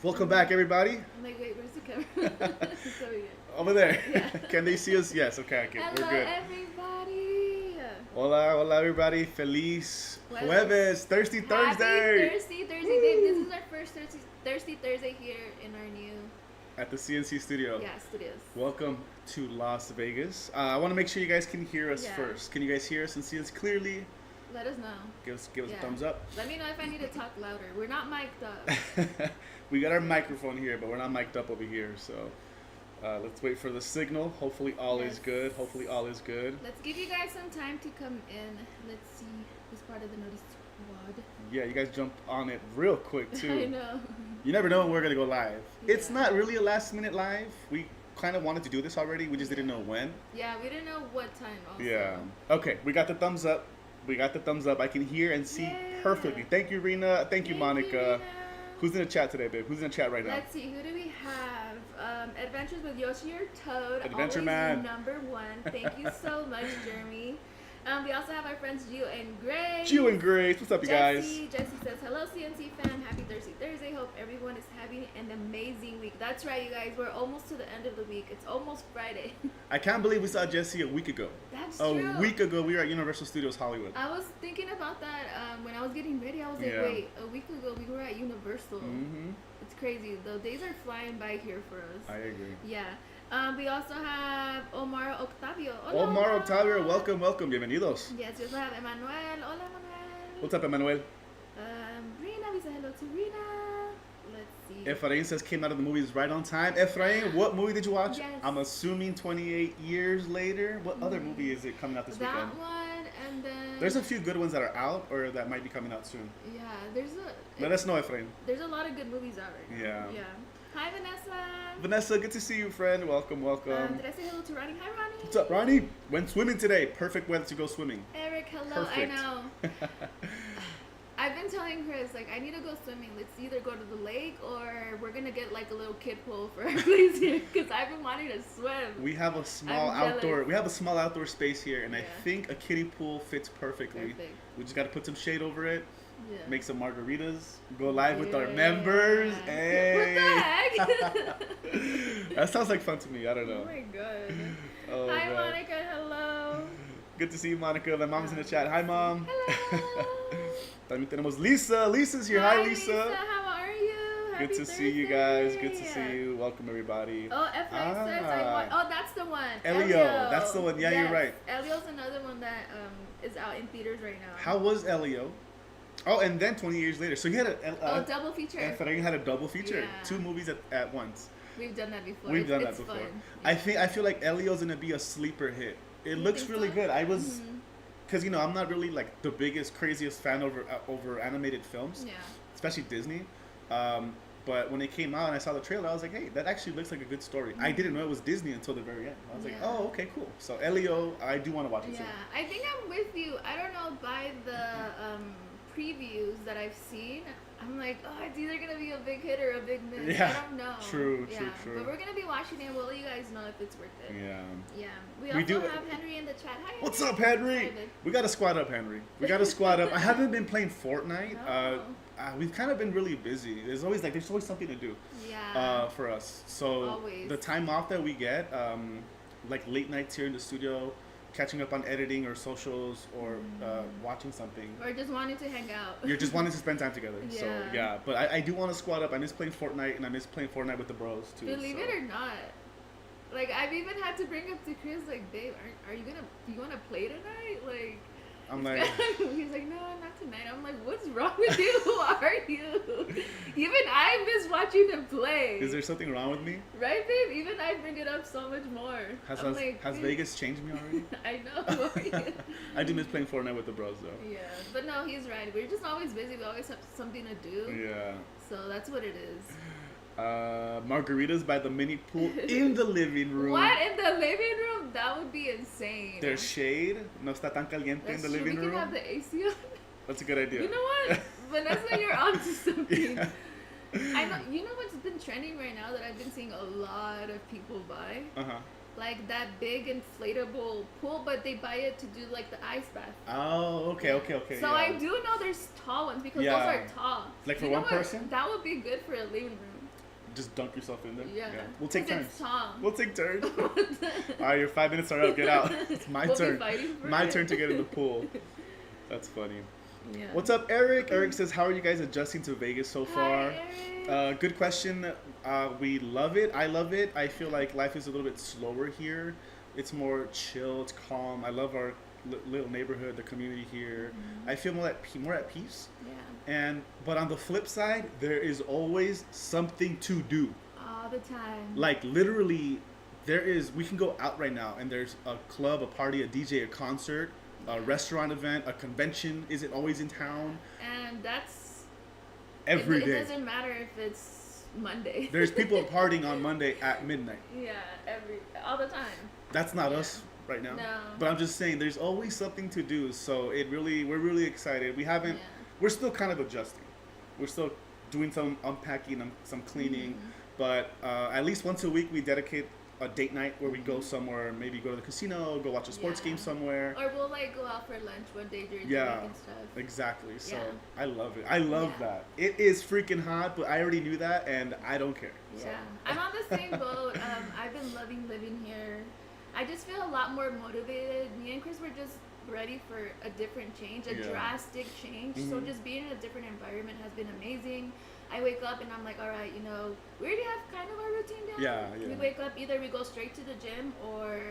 Welcome back, everybody. I'm like, wait, where's the camera? It's over here. Over there. Yeah. Can they see us? Yes. Okay. Hello, We're good. everybody. Hola, hola, everybody. Feliz Jueves. Jueves. Thirsty Thursday. Happy Thirsty Thursday, babe. This is our first Thirsty Thursday here in our new At the CNC studio. studios. Welcome to Las Vegas. I want to make sure you guys can hear us Yeah. first. Can you guys hear us and see us clearly? Let us know. Give us a Yeah. thumbs up. Let me know if I need to talk louder. We're not mic'd up. We got our microphone here, but we're not mic'd up over here. So let's wait for the signal. Hopefully all is Yes. good. Hopefully all is good. Let's give you guys some time to come in. Let's see who's part of the Notice Squad. Yeah, you guys jump on it real quick too. I know. You never know when we're gonna go live. It's Yeah. not really a last minute live. We kind of wanted to do this already. We just didn't know when. Yeah, we didn't know what time also. Yeah. Okay, we got the thumbs up. We got the thumbs up. I can hear and see Yeah. perfectly. Thank you, Rena. Thank you, Monica. Rena. Who's in the chat today, babe? Who's in the chat right now? Let's see, who do we have? Adventures with Yoshi or Toad. Adventure always Man. number one. Thank you so much, Jeremy. We also have our friends Gio and Grace. Gio and Grace. What's up, you guys? Jesse says, hello, CNC fam. Happy Thursday Thursday. Hope everyone is having an amazing week. That's right, you guys. We're almost to the end of the week. It's almost Friday. I can't believe we saw Jesse a week ago. That's A true. week ago, we were at Universal Studios Hollywood. I was thinking about that when I was getting ready. I was like, Yeah. wait, a week ago we were at Universal. Mm-hmm. It's crazy. The days are flying by here for us. I agree. Yeah. We also have Omar Octavio. Hola, Omar Octavio, welcome. Bienvenidos. Yes, we also have Emmanuel. Hola, Emmanuel. What's up, Emmanuel? Rina, we say hello to Rina. Let's see. Efrain says came out of the movies right on time. Efrain, what movie did you watch? Yes. I'm assuming 28 years later. What other movie is it coming out this that weekend? one, and then There's a few good ones that are out or that might be coming out soon. yeah, Let us know, Efrain. there's a lot of good movies out right now. Yeah. Yeah. Hi, Vanessa. Vanessa, good to see you, friend. Welcome. Did I say hello to Ronnie? Hi, Ronnie. What's up, Ronnie? Went swimming today. Perfect weather to go swimming. Eric, hello. Perfect. I know. I've been telling Chris, like, I need to go swimming. Let's either go to the lake or we're gonna get like a little kid pool for our place here because I've been wanting to swim. We have a small I'm outdoor. jealous. We have a small outdoor space here, and I Yeah. think a kiddie pool fits perfectly. Perfect. We just got to put some shade over it. Yeah. Make some margaritas. Go live with our Yeah. members. Hey. What the heck? That sounds like fun to me. I don't Oh know. my god. Oh, Hi, man. Monica. Hello. Good to see you, Monica. My mom's in the chat. Hi, mom. Hello. También tenemos Lisa. Lisa's here. Hi, Lisa. How are you? Happy Good to see you guys. Good to see you. Welcome, everybody. Oh, Efrain says I want. Oh, that's the one. Elio. That's the one. Yeah, you're right. Elio's another one that is out in theaters right now. How was Elio? Oh, and then 20 years later. So he had Double feature. Efrain had a double feature. Yeah. 2 movies at once. We've done that before. We've done It's that before. Fun. I feel like Elio's gonna be a sleeper hit. It You looks think really so? good. I was, Mhm. cause I'm not really like the biggest, craziest fan over animated films, Yeah. especially Disney. But when it came out and I saw the trailer, I was like, hey, that actually looks like a good story. I didn't know it was Disney until the very end. I was like, Yeah. oh, okay, cool. So Elio, I do want to watch it Yeah, soon. I think I'm with you. I don't know, by the previews that I've seen, I'm like, oh, it's either gonna be a big hit or a big miss. Yeah, I don't know. true. But we're gonna be watching it. We'll let you guys know if it's worth it. Yeah. Yeah. We We also do- have Henry in the chat. Hi, What's Henry. up, Henry? Hi, babe. We got to squad up, Henry. We got to squad up. I haven't been playing Fortnite. No. We've kind of been really busy. There's always something to do. Yeah. For us. So Always. the time off that we get, like late nights here in the studio, catching up on editing or socials or watching something. Or just wanting to hang out. You're just wanting to spend time together. So Yeah. yeah, but I do want to squad up. I miss playing Fortnite and I miss playing Fortnite with the bros too. Believe so. it or not. Like, I've even had to bring up to Chris, like, babe, do you want to play tonight? Like, I'm like, he's like, no, not tonight. I'm like, what's wrong with you? Who are you? Even I miss watching him play. is there something wrong with me? Right, babe? Even I bring it up so much more. Has babe, Vegas changed me already? I know. Who are you? I do miss playing Fortnite with the bros though. Yeah, but no, he's right. We're just always busy. We always have something to do. Yeah. So that's what it is. Margaritas by the mini pool in the living room. What? In the living room? That would be insane. There's shade. No está tan caliente That's in the true. living We room. can have the AC on. That's a good idea. You know what? Vanessa, you're onto something. Yeah. I know. You know what's been trending right now that I've been seeing a lot of people buy? Uh-huh. Like that big inflatable pool, but they buy it to do like the ice bath. Oh, okay. So yeah. I do know there's tall ones because Yeah. those are tall. Like for You know one what? person? That would be good for a living room. just dunk yourself in there. Yeah. We'll take 'Cause turns. it's Tom. We'll take turns. All right, your 5 minutes are up. Get out. It's my We'll turn. be fighting for My it. turn to get in the pool. That's funny. Yeah. What's up, Eric? Eric says, how are you guys adjusting to Vegas so far? Hi, Eric. Good question. We love it. I love it. I feel like life is a little bit slower here. It's more chill. It's calm. I love our little neighborhood, the community here. Mm-hmm. I feel more at peace. Yeah. But on the flip side, there is always something to do. All the time. Like literally, we can go out right now and there's a club, a party, a DJ, a concert, a restaurant event, a convention isn't always in town. And that's every day. It doesn't matter if it's Monday. There's people partying on Monday at midnight. Yeah, all the time. That's not us right now. No. But I'm just saying there's always something to do. So we're really excited. We're still kind of adjusting. We're still doing some unpacking and some cleaning. Mm-hmm. But at least once a week we dedicate a date night where we go somewhere, maybe go to the casino, go watch a sports game somewhere. Or we'll like go out for lunch one day during the week and stuff. Exactly. So I love it. I love that. It is freaking hot, but I already knew that and I don't care. Yeah. So. I'm on the same boat. I've been loving living here. I just feel a lot more motivated. Me and Chris were just ready for a different change, a drastic change. Mm-hmm. So just being in a different environment has been amazing. I wake up and I'm like, all right, we already have kind of our routine down. Yeah. We wake up, either we go straight to the gym or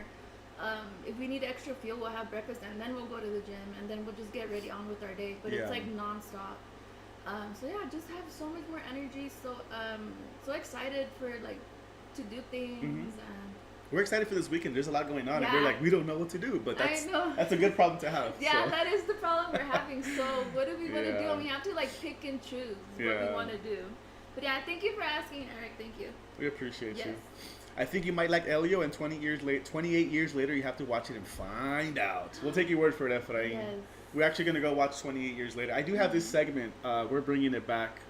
if we need extra fuel, we'll have breakfast and then we'll go to the gym and then we'll just get ready on with our day. But it's like nonstop. So yeah, just have so much more energy. So excited for like to do things and. We're excited for this weekend. There's a lot going on, and we're like, we don't know what to do, but that's a good problem to have. Yeah, that is the problem we're having. So what do we want to do? And we have to like pick and choose what we want to do. But yeah, thank you for asking, Eric. Thank you. We appreciate you. I think you might like Elio, and 28 years later, you have to watch it and find out. We'll take your word for it, Efrain. Yes. We're actually going to go watch 28 years later. I do have this segment. We're bringing it back.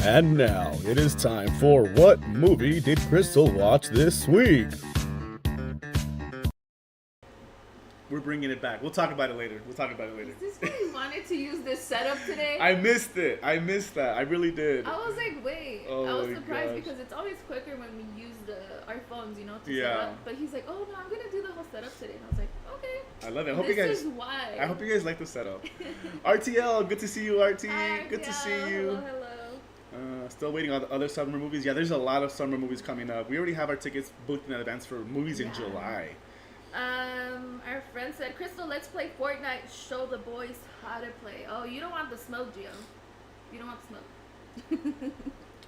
And now it is time for What Movie Did Crystal Watch This Week? We're bringing it back. We'll talk about it later. Is this why you wanted to use this setup today? I missed it. I missed that. I really did. I was like, wait. Oh I was my surprised gosh. because it's always quicker when we use our phones, to set up. But he's like, oh no, I'm gonna do the whole setup today. And I was like, okay. I love it. This is why. I hope you guys like the setup. RTL, good to see you, RT. Hi, Good to RTL. see you. Hello. Still waiting on the other summer movies. Yeah, there's a lot of summer movies coming up. We already have our tickets booked in advance for movies in July. Our friend said, Crystal, let's play Fortnite. Show the boys how to play. Oh, you don't want the smoke, Gio. You don't want the smoke.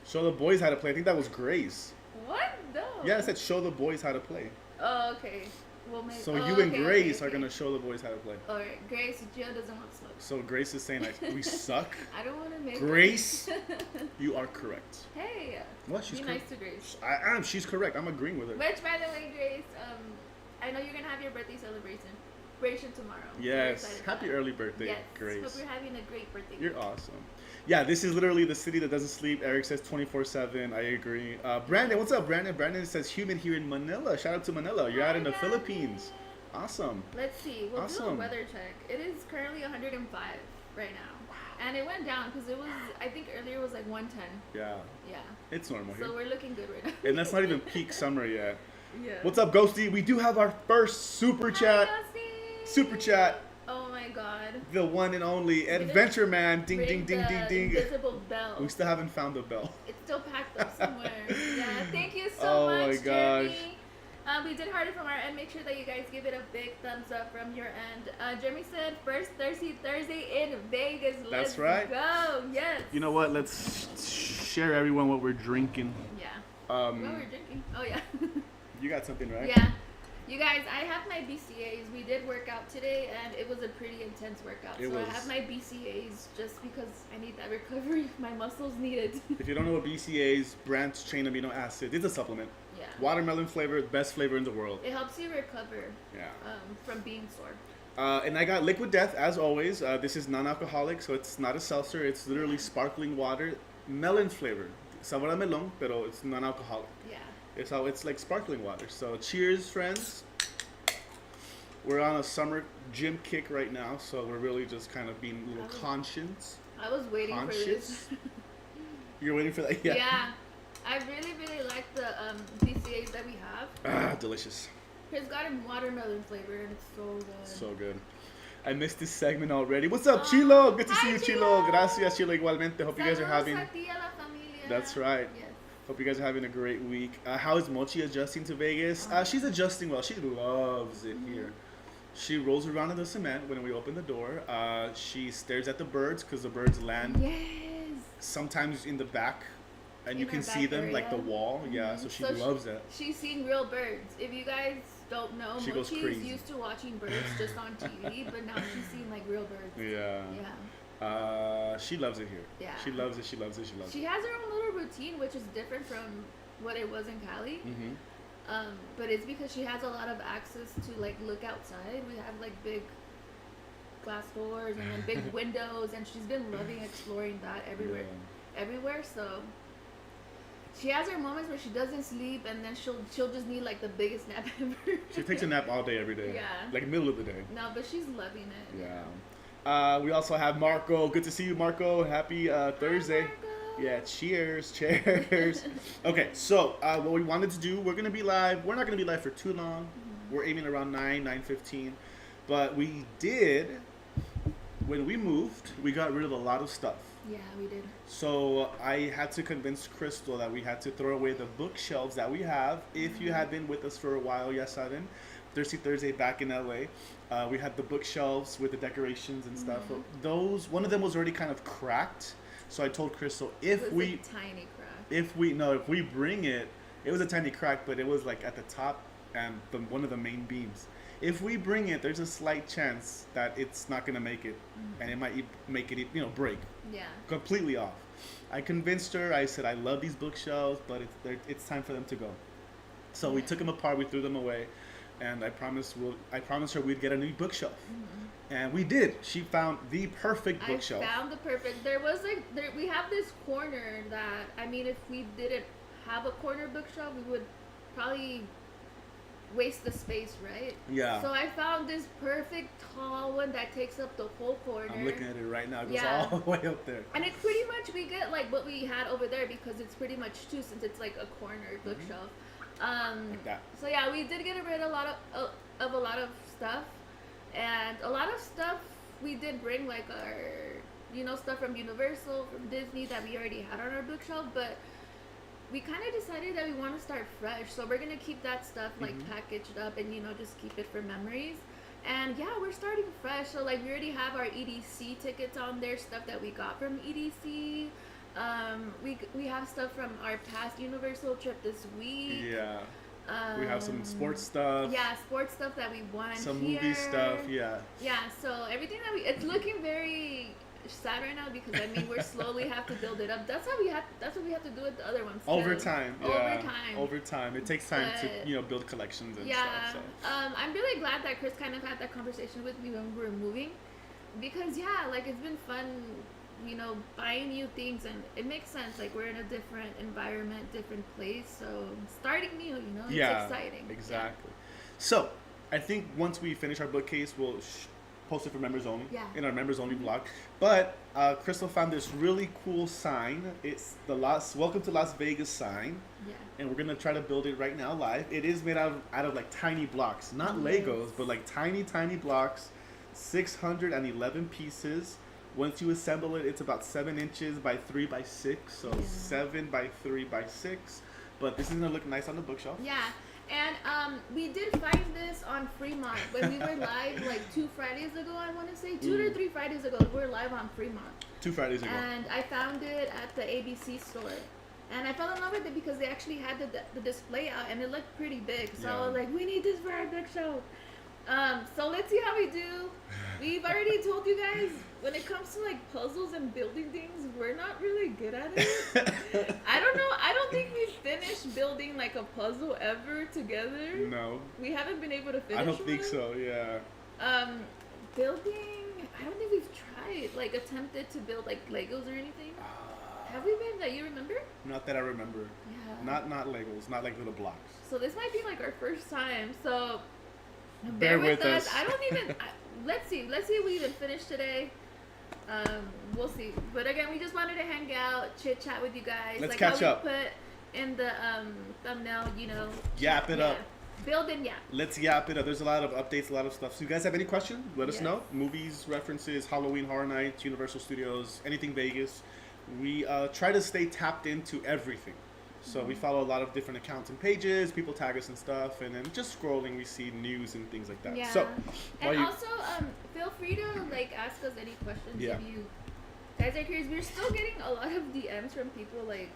Show the boys how to play. I think that was Grace. What? No. Yeah, I said show the boys how to play. Oh, okay. Well, maybe. So you and Grace are gonna show the boys how to play. All right, Grace. Gio doesn't want smoke. So Grace is saying like we suck. I don't want to make Grace, you are correct. Hey. What? She's be nice to Grace. I am. She's correct. I'm agreeing with her. Which, by the way, Grace, I know you're gonna have your birthday celebration tomorrow. Yes. Happy early birthday, yes. Grace. Hope you're having a great birthday. You're awesome. Yeah, this is literally the city that doesn't sleep. Eric says 24/7. I agree. Brandon, what's up, Brandon? Brandon says humid here in Manila. Shout out to Manila. You're out in the Philippines. Awesome. Let's see. We'll do a weather check. It is currently 105 right now. Wow. And it went down because it was, I think earlier it was like 110. Yeah. Yeah. It's normal here. So we're looking good right now. And that's not even peak summer yet. Yeah. What's up, Ghosty? We do have our first super chat. Ghosty. Super chat. Oh my god. The one and only Adventure Man. Ding, ding, ding, ding, ding. Invisible bell. We still haven't found the bell. It's still packed up somewhere. Yeah. Thank you so Oh much, my gosh. Jeremy. We did hard it from our end. Make sure that you guys give it a big thumbs up from your end. Jeremy said first Thursday in Vegas. That's right. Go. Yes. You know what? Let's share everyone what we're drinking. Yeah. What we're drinking. Oh yeah. You got something, right? Yeah. You guys, I have my BCAs. We did work out today, and it was a pretty intense workout. I have my BCAs just because I need that recovery. My muscles need it. If you don't know what BCA is, branched chain amino acid. It's a supplement. Yeah. Watermelon flavor, best flavor in the world. It helps you recover. Yeah. From being sore. And I got Liquid Death as always. This is non-alcoholic, so it's not a seltzer. It's literally sparkling water, melon flavor. Sabor a melón, pero it's non-alcoholic. Yeah. It's like sparkling water. So cheers, friends. We're on a summer gym kick right now, so we're really just kind of being a little conscious. I was waiting for this. You're waiting for that? Yeah. I really, really like the PCAs that we have. Ah, delicious. It's got a watermelon flavor and it's so good. So good. I missed this segment already. What's up, Chilo? Good to see Hi, you, Chilo. Chilo. Gracias, Chilo. Igualmente. Hope you guys are Saludos having. a ti, a la familia. That's right. Yes. Hope you guys are having a great week. How is Mochi adjusting to Vegas? She's adjusting well. She loves it here. She rolls around in the cement when we open the door. She stares at the birds because the birds land Yes. sometimes in the back, and you In can our see back them like the area. wall. Yeah, so she So loves that. She's seen real birds. If you guys don't know, She goes Mochi's crazy. used to watching birds just on TV, but now she's seen like real birds. Yeah. Yeah. She loves it here. Yeah. She loves it. She loves it. She loves She it. has her own little routine, which is different from what it was in Cali. Mm-hmm. But it's because she has a lot of access to like look outside. We have like big glass doors and then big windows, and she's been loving exploring that everywhere. So she has her moments where she doesn't sleep, and then she'll just need like the biggest nap ever. She takes a nap all day, every day. Yeah. Like middle of the day. No, but she's loving it. Yeah. We also have Marco. Good to see you, Marco. Happy Thursday. Marco. Yeah, cheers. Okay, so what we wanted to do, we're going to be live. We're not going to be live for too long. We're aiming around 9:15. But we did, when we moved, we got rid of a lot of stuff. Yeah, we did. So I had to convince Crystal that we had to throw away the bookshelves that we have. If you had been with us for a while, yes, I didn't. Thirsty Thursday back in LA, we had the bookshelves with the decorations and stuff. Those, one of them was already kind of cracked. So I told Crystal, It was a tiny crack. if we bring it, it was a tiny crack, but it was like at the top and one of the main beams. If we bring it, there's a slight chance that it's not gonna make it, and it might make it, break Yeah. completely off. I convinced her. I said, I love these bookshelves, but it's time for them to go. So we took them apart. We threw them away, and I promised her we'd get a new bookshelf. And we did. She found the perfect bookshelf. I found the perfect. There was we have this corner that, I mean, if we didn't have a corner bookshelf, we would probably waste the space, right? Yeah. So I found this perfect tall one that takes up the whole corner. I'm looking at it right now. It goes Yeah. all the way up there. And it's pretty much, we get like what we had over there because it's pretty much two, since it's like a corner bookshelf. Like that. So yeah, we did get rid of a lot of stuff, and a lot of stuff we did bring, like our stuff from Universal, from Disney that we already had on our bookshelf, but we kind of decided that we want to start fresh, so we're gonna keep that stuff like packaged up and just keep it for memories. And yeah, we're starting fresh. So like we already have our EDC tickets on there, stuff that we got from EDC. We have stuff from our past Universal trip this week. Yeah. We have some sports stuff. Yeah, sports stuff that we won. Some here. movie stuff. Yeah. Yeah, so everything that it's looking very sad right now because I mean we're slowly have to build it up. That's what we have to do with the other ones too. Over time. Yeah. Over time. Over time. It takes time to build collections and yeah, stuff. So. I'm really glad that Chris kind of had that conversation with me when we were moving, because yeah, like it's been fun, buying new things, and it makes sense. Like we're in a different environment, different place, so starting new, it's exciting. Exactly. So I think once we finish our bookcase, we'll post it for members only. Yeah. In our members only vlog. But Crystal found this really cool sign. It's the Welcome to Las Vegas sign. Yeah. And we're gonna try to build it right now live. It is made out of like tiny blocks, not Legos, but like tiny blocks. 611 pieces. Once you assemble it, it's about 7 inches by 3 by 6, so 7 by 3 by 6. But this is gonna look nice on the bookshelf. Yeah. And we did find this on Fremont when we were live like 2 Fridays ago, I want to say. 2 or 3 Fridays ago, we were live on Fremont. 2 Fridays ago. And I found it at the ABC store. And I fell in love with it because they actually had the display out, and it looked pretty big. So I was like, we need this for our bookshelf. So let's see how we do. We've already told you guys, when it comes to like puzzles and building things, we're not really good at it. I don't know. I don't think we've finished building like a puzzle ever together. No. We haven't been able to finish I don't think one. so, yeah. Building, I don't think we've tried, like attempted to build like Legos or anything. Have we been, that you remember? Not that I remember. Yeah. Not Legos, not like little blocks. So this might be like our first time. So Bear with us. I don't even. Let's see if we even finish today. We'll see. But again, we just wanted to hang out, chit chat with you guys. Let's like catch how up. We put in the thumbnail, you know. Yap it up. Build and yap. Let's yap it up. There's a lot of updates, a lot of stuff. So you guys have any questions? Let us Yes. know. Movies, references, Halloween Horror Nights, Universal Studios, anything Vegas. We try to stay tapped into everything. So we follow a lot of different accounts and pages. People tag us and stuff, and then just scrolling, we see news and things like that. Yeah. So, And also, feel free to like ask us any questions Yeah. if you guys are curious. We're still getting a lot of DMs from people like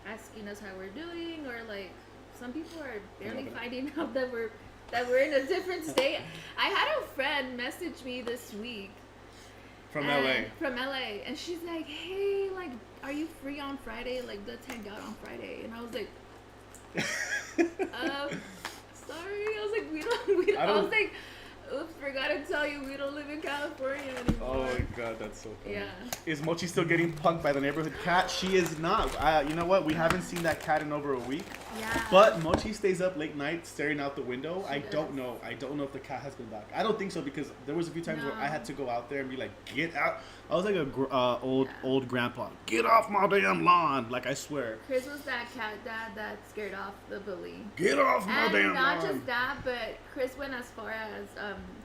asking us how we're doing, or like some people are barely finding out that we're in a different state. I had a friend message me this week from LA. From LA, and she's like, "Hey, like, are you free on Friday? Like, let's hang out on Friday." And I was like, sorry. I was like, we don't. I was like, oops, forgot to tell you, we don't live in California anymore. Oh my god, that's so funny. Yeah. Is Mochi still getting punked by the neighborhood cat? She is not. You know what? We haven't seen that cat in over a week. Yeah. But Mochi stays up late night staring out the window. She I does. don't know. I don't know if the cat has been back. I don't think so, because there was a few times where I had to go out there and be like, get out. I was like a old grandpa. Get off my damn lawn. Like, I swear. Chris was that cat dad that scared off the bully. Get off my And damn not lawn. just that, but Chris went as far as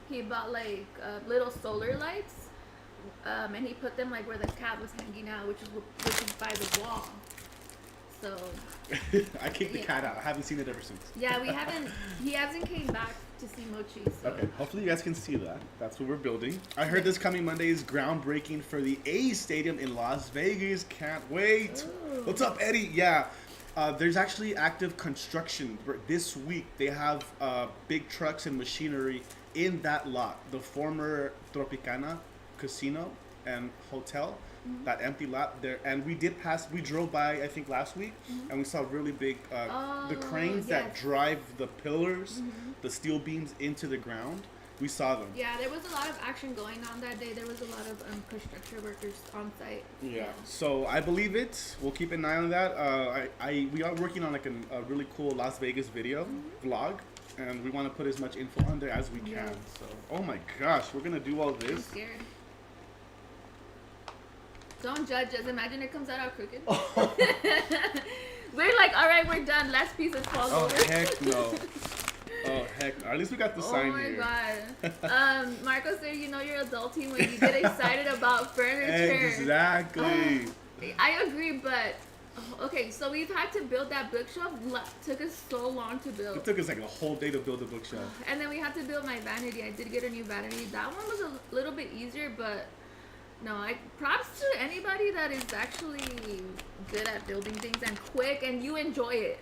he bought like little solar lights, and he put them like where the cat was hanging out, which is by the wall. So I kicked the cat out. I haven't seen it ever since. yeah, he hasn't came back to see Mochi. So. Okay, hopefully you guys can see that. That's what we're building. I heard this coming Monday is groundbreaking for the A's Stadium in Las Vegas. Can't wait. Ooh. What's up, Eddie? Yeah. There's actually active construction. This week, they have big trucks and machinery in that lot. The former Tropicana Casino and Hotel, that empty lot there. And we drove by, I think, last week, and we saw really big, the cranes that drive the pillars, the steel beams into the ground. We saw them. Yeah, there was a lot of action going on that day. There was a lot of construction workers on site. Yeah. So I believe it. We'll keep an eye on that. We are working on like a really cool Las Vegas video vlog, and we want to put as much info on there as we can. So, oh my gosh, we're gonna do all I'm this. scared. Don't judge us. Imagine it comes out all crooked. We're like, all right, we're done. Last piece is falls Oh over. heck no. Oh heck no. At least we got the sign here. Oh my god. Marco said, you know you're adulting when you get excited about furniture. Exactly. I agree, but okay, so we've had to build that bookshelf. Took us so long to build. It took us like a whole day to build a bookshelf. And then we had to build my vanity. I did get a new vanity. That one was a little bit easier, but no, props to anybody that is actually good at building things and quick, and you enjoy it.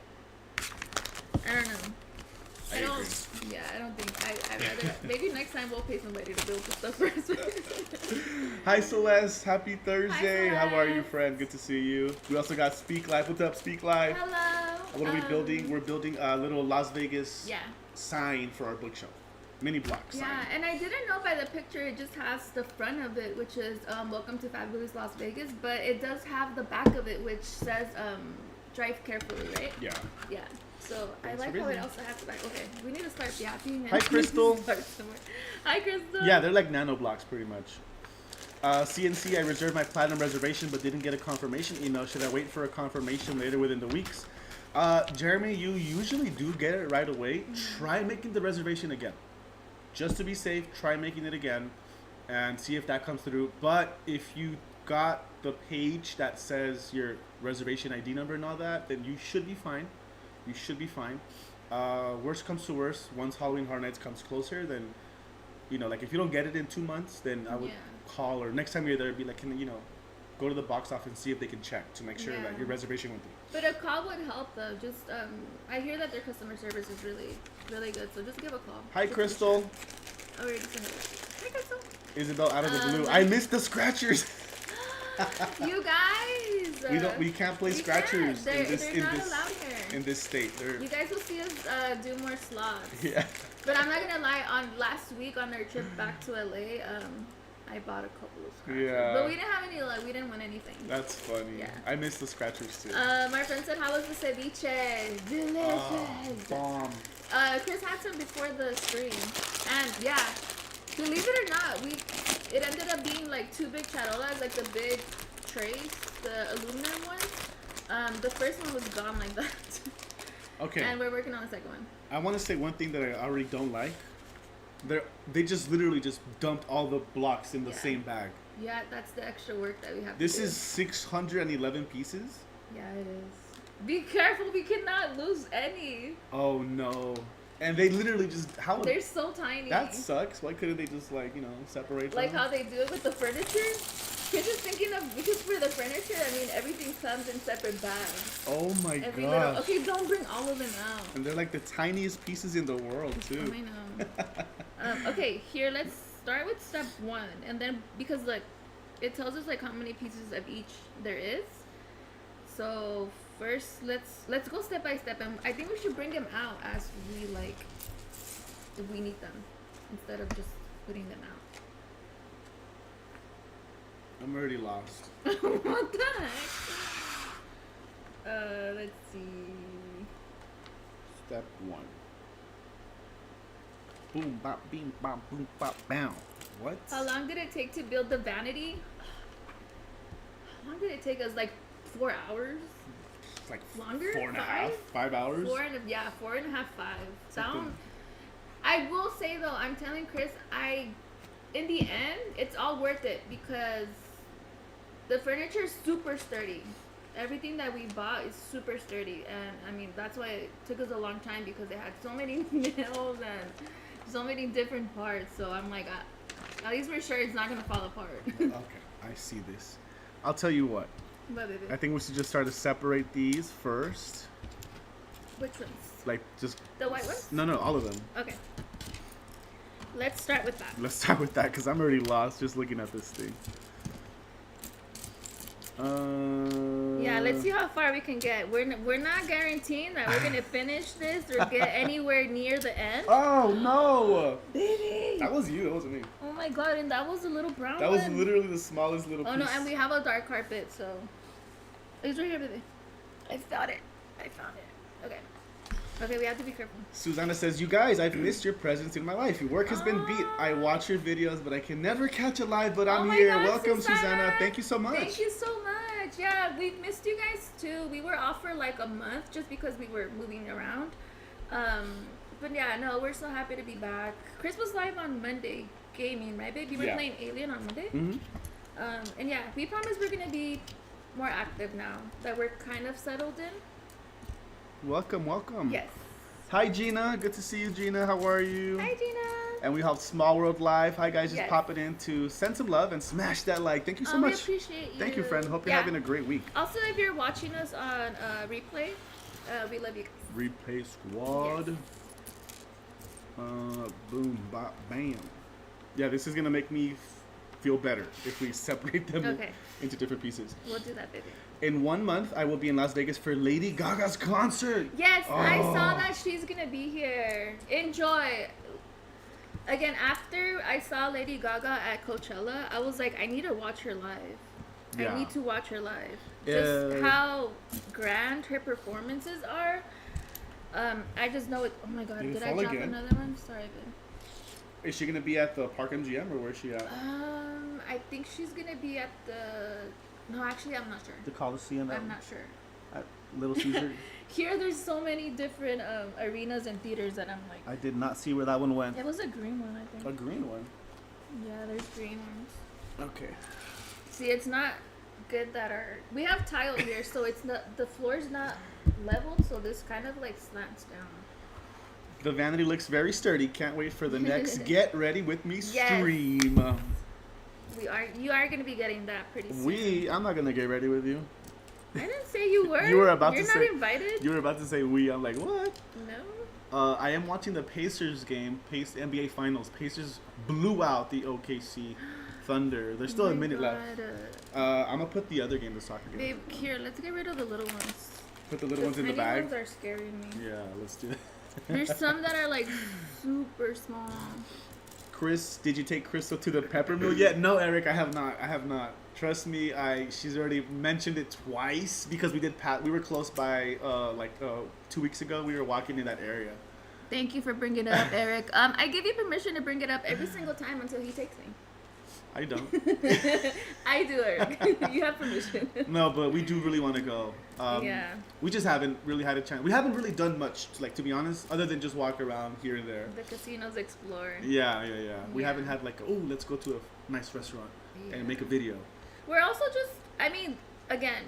I don't know. I agree. I don't think. I'd rather. Maybe next time we'll pay somebody to build the stuff for us. Hi Celeste, happy Thursday. Hi, How are you, Celeste. friend? Good to see you. We also got Speak Live. What's up, Speak Live? Hello. What are we building? We're building a little Las Vegas Yeah. sign for our bookshelf. Mini block sign. Yeah, and I didn't know by the picture it just has the front of it, which is Welcome to Fabulous Las Vegas, but it does have the back of it, which says Drive Carefully, right? Yeah. Yeah. So I Thanks like for how it reading. also has the back. Okay, we need to start yapping. Hi, Crystal. Hi, Crystal. Yeah, they're like nano blocks pretty much. CNC, I reserved my platinum reservation but didn't get a confirmation email. Should I wait for a confirmation later within the weeks? Jeremy, you usually do get it right away. Try making the reservation again. Just to be safe, try making it again and see if that comes through. But if you got the page that says your reservation ID number and all that, then you should be fine. You should be fine. Worst comes to worst, once Halloween Horror Nights comes closer, then, you know, like if you don't get it in 2 months, then I would call, or next time you're there, be like, can you know, go to the box office and see if they can check to make sure that your reservation went through. But a call would help though. Just I hear that their customer service is really, really good. So just give a call. Hi, Just Crystal. Oh, we're just gonna. Hi, Crystal. Isabel out of the blue. I missed the scratchers. You guys. We can't play scratchers They're not allowed here. in this state. You guys will see us do more slots. Yeah. But I'm not gonna lie. On last week on their trip back to LA, I bought a couple of scratchers. Yeah. But we didn't have any luck. We didn't win anything. That's funny. Yeah. I missed the scratchers too. My friend said, "How was the ceviche? Delicious." Bomb. Chris had some before the stream, and yeah, believe it or not, it ended up being like 2 big charolas, like the big trays, the aluminum ones. The first one was gone like that. Okay. And we're working on the second one. I want to say one thing that I already don't like. They just literally just dumped all the blocks in the same bag. Yeah, that's the extra work that we have This to do. is 611 pieces. Yeah, it is. Be careful, we cannot lose any. Oh no. And they literally just They're so tiny. That sucks. Why couldn't they just separate like them? how they do it with the furniture? Because just thinking of, because for the furniture, I mean, everything comes in separate bags. Oh my Every god. little, okay, don't bring all of them out. And they're like the tiniest pieces in the world too. I know. Okay, here, let's start with step 1. And then, because like, it tells us like how many pieces of each there is. So first, let's go step by step. And I think we should bring them out as we if we need them, instead of just putting them out. I'm already lost. What the heck? Let's see. Step 1. Boom, bop, beam, bop, boom, bop, bam. What? How long did it take to build the vanity? How long did it take us? Like 4 hours? It's like Longer? 4.5, 5 hours. 4.5, 5. Something. I will say though, I'm telling Chris, in the end, it's all worth it because the furniture is super sturdy. Everything that we bought is super sturdy, and I mean that's why it took us a long time, because they had so many nails and so many different parts. So I'm like, at least we're sure it's not gonna fall apart. Okay, I see this. I'll tell you what. But baby, I think we should just start to separate these first. which ones? Like just The white ones? No, all of them. Okay. Let's start with that. Let's start with that because I'm already lost just looking at this thing. Yeah, let's see how far we can get. We're not guaranteeing that we're gonna finish this or get anywhere near the end. Oh no! Baby! That was you. That wasn't me. Oh my god! And that was a little brown That was one. literally the smallest little piece. Oh no! And we have a dark carpet, so it's right here, baby. I found it. Okay. Okay, we have to be careful. Susanna says, "You guys, I've missed your presence in my life. Your work has been beat. I watch your videos, but I can never catch a live. But I'm my here. God, Welcome, Susanna. Thank you so much. Thank you so much. Yeah, we've missed you guys too. We were off for like a month just because we were moving around. But yeah, no, we're so happy to be back. Chris was live on Monday gaming, right, babe? You were playing Alien on Monday. Mm-hmm. And yeah, we promise we're gonna be more active now that we're kind of settled in. Welcome. Yes. Hi, Gina. Good to see you, Gina. How are you? Hi, Gina. And we have Small World Live. Hi, guys. Just Yes. popping in to send some love and smash that like. Thank you so much. We appreciate you. Thank you, friend. Hope you're having a great week. Also, if you're watching us on replay, we love you guys. Replay Squad. Yes. Boom, bop, bam. Yeah, this is gonna make me feel better if we separate them into different pieces. We'll do that, baby. In 1 month, I will be in Las Vegas for Lady Gaga's concert. Yes, I saw that she's gonna be here. Enjoy. Again, after I saw Lady Gaga at Coachella, I was like, I need to watch her live. Yeah. I need to watch her live. Just how grand her performances are. I just know it. Oh my god, Did it did I fall drop again? another one? Sorry, babe. Is she gonna be at the Park MGM or where's she at? I think she's gonna be at the. No, actually, I'm not sure. The Coliseum. I'm not sure. At Little Caesar. Here, there's so many different arenas and theaters that I'm like. I did not see where that one went. It was a green one, I think. A green one. Yeah, there's green ones. Okay. See, it's not good that we have tile here, so it's not, the floor's not leveled, so this kind of like slants down. The vanity looks very sturdy. Can't wait for the next Get Ready With Me stream. You are gonna be getting that pretty soon. I'm not gonna get ready with you. I didn't say you were. You were about You're to not say. invited. You were about to say we. I'm like, what? No. I am watching the Pacers game, NBA Finals. Pacers blew out the OKC Thunder. There's still a minute left. I'm gonna put the other game, the soccer game. Babe, here, let's get rid of the little ones. Put the little ones in the bag. The ones are scaring me. Yeah, let's do it. There's some that are like super small. Chris, did you take Crystal to the pepper mill yet? No, Eric, I have not. Trust me, she's already mentioned it twice because we were close by 2 weeks ago. We were walking in that area. Thank you for bringing it up, Eric. I give you permission to bring it up every single time until he takes me. I don't. I do, Eric. You have permission. No, but we do really want to go. Yeah. We just haven't really had a chance. We haven't really done much, like, to be honest, other than just walk around here and there. The casinos explore. Yeah. We Yeah. haven't had like, oh, let's go to a nice restaurant and make a video. We're also just, I mean, again,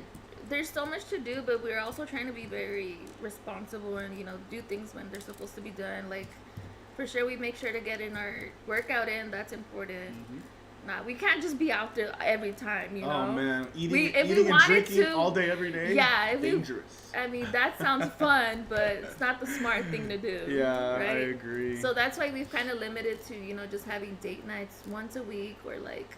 there's so much to do, but we're also trying to be very responsible and, you know, do things when they're supposed to be done. Like, for sure, we make sure to get in our workout in. That's important. Mm-hmm. Nah, we can't just be out there every time, you know? Oh, man. If Eating we and wanted drinking to, all day, every day? Yeah. Dangerous. I mean, that sounds fun, but it's not the smart thing to do. Yeah, right? I agree. So that's why we've kind of limited to, you know, just having date nights once a week, or like,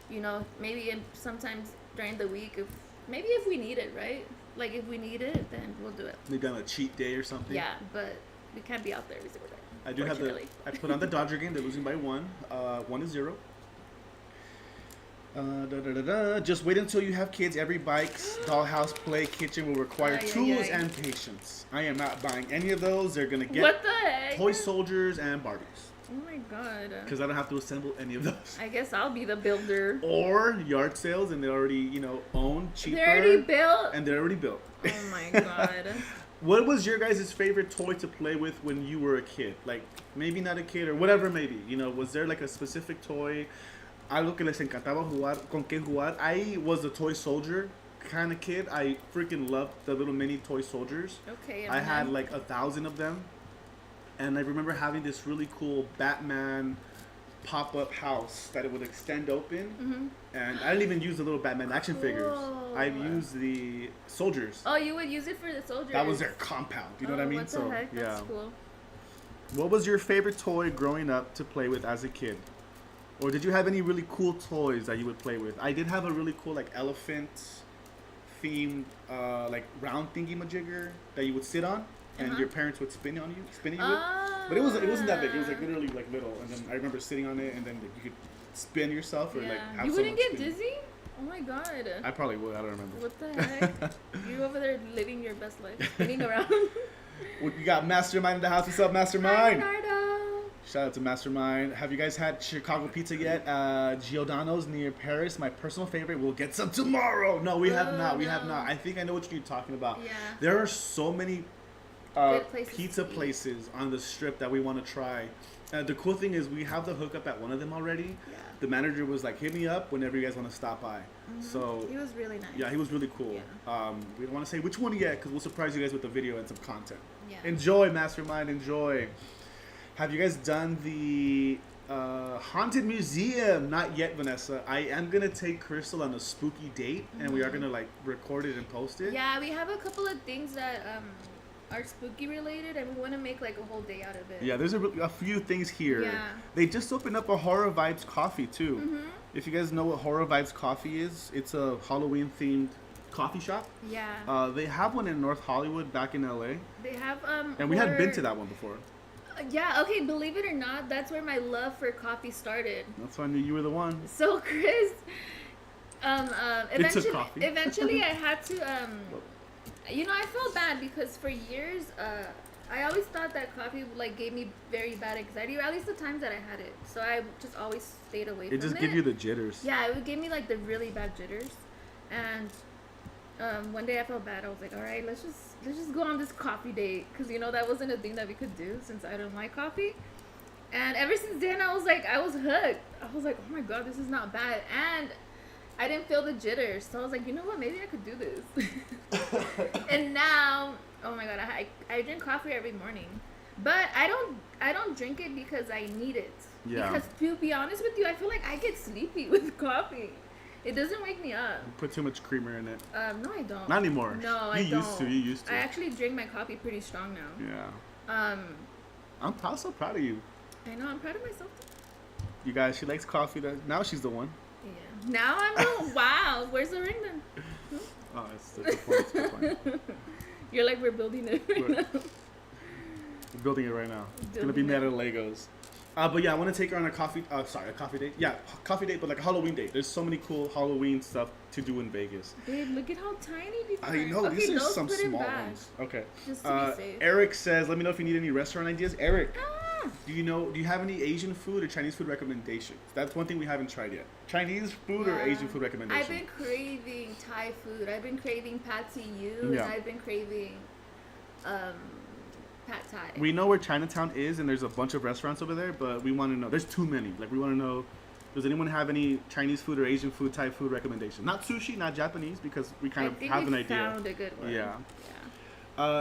you know, maybe sometimes during the week, if we need it, right? Like, if we need it, then we'll do it. Maybe on a cheat day or something. Yeah, but we can't be out there every single day. I do have I put on the Dodger game. They're losing by 1-0. Just wait until you have kids. Every bike's dollhouse play kitchen will require tools and patience. I am not buying any of those. They're gonna get what the heck? toy soldiers and Barbies. Oh my god. Because I don't have to assemble any of those. I guess I'll be the builder. Or yard sales, and they already own cheaper. They're already built. And they're already built. Oh my god. What was your guys' favorite toy to play with when you were a kid? Like, maybe not a kid or whatever, maybe. You know, was there like a specific toy? Algo que les encantaba jugar, con qué jugar. I was a toy soldier kind of kid. I freaking loved the little mini toy soldiers. Okay. I had like 1,000 of them. And I remember having this really cool Batman pop-up house that it would extend open. Mm-hmm. And I didn't even use the little Batman action figures. Cool. I used the soldiers. Oh, you would use it for the soldiers. That was their compound. You know what I mean? What the heck? That's cool. What was your favorite toy growing up to play with as a kid? Or did you have any really cool toys that you would play with? I did have a really cool like elephant themed like round thingy majigger that you would sit on and your parents would spin you with. But it wasn't that big. It was like literally like little, and then I remember sitting on it, and then like, you could spin yourself or like have you wouldn't someone get spin you. dizzy? Oh my god. I probably would. I don't remember. What the heck? You over there living your best life, spinning around. Well, you got Mastermind in the house. What's up, Mastermind? Hi, Nardo. Shout out to Mastermind. Have you guys had Chicago pizza yet? Giordano's near Paris, my personal favorite. We'll get some tomorrow. No, we have not. We have not. I think I know what you're talking about. Yeah. There are so many Places pizza to eat. places on the strip that we want to try. The cool thing is we have the hookup at one of them already. Yeah. The manager was like, hit me up whenever you guys want to stop by. Mm-hmm. So He was really nice. yeah, he was really cool. Yeah. We don't want to say which one yet because we'll surprise you guys with a video and some content. Yeah. Enjoy, Mastermind. Enjoy. Have you guys done the haunted museum? Not yet, Vanessa. I am gonna take Crystal on a spooky date, and we are gonna like record it and post it. Yeah, we have a couple of things that are spooky related, and we want to make like a whole day out of it. Yeah, there's a few things here. Yeah. They just opened up a Horror Vibes Coffee too. Mm-hmm. If you guys know what Horror Vibes Coffee is, it's a Halloween themed coffee shop. Yeah. They have one in North Hollywood back in LA. They have And we had been to that one before. Yeah, okay, believe it or not, that's where my love for coffee started. That's why I knew you were the one. So Chris, It's a coffee. eventually I had to, you know, I felt bad because for years, I always thought that coffee like gave me very bad anxiety, or at least the times that I had it. So I just always stayed away from it. It just gives you the jitters. Yeah, it would give me like the really bad jitters. And one day I felt bad. I was like, all right, let's just go on this coffee date, because you know that wasn't a thing that we could do since I don't like coffee. And ever since then, I was hooked. I was like, oh my god, this is not bad. And I didn't feel the jitters, so I was like, you know what, maybe I could do this. And now, oh my god, I drink coffee every morning, but I don't drink it because I need it. Yeah. Because to be honest with you, I feel like I get sleepy with coffee. It doesn't wake me up. Put too much creamer in it. No, I don't. Not anymore. No, I don't. You used to. I actually drink my coffee pretty strong now. Yeah. I'm so proud of you. I know, I'm proud of myself. You guys, she likes coffee. Now she's the one. Yeah. Now I'm the wow. Where's the ring then? Oh, it's a good point. It's a good point. You're like, we're building it right now. We're building it right now. It's gonna be made out of Legos. But yeah, I want to take her on a coffee date. Yeah, coffee date, but like a Halloween date. There's so many cool Halloween stuff to do in Vegas. Babe, look at how tiny these are. I know, Okay, these are those some put in small back, ones. Okay. just to be safe. Eric says, let me know if you need any restaurant ideas. Eric, Do you have any Asian food or Chinese food recommendations? That's one thing we haven't tried yet. Chinese food or Asian food recommendations? I've been craving Thai food. I've been craving pad see ew, and I've been craving pad Thai. We know where Chinatown is, and there's a bunch of restaurants over there, but we want to know. There's too many. Like, we want to know, does anyone have any Chinese food or Asian food, Thai food recommendations? Not sushi, not Japanese, because we kind of have an idea. I found a good one. Yeah.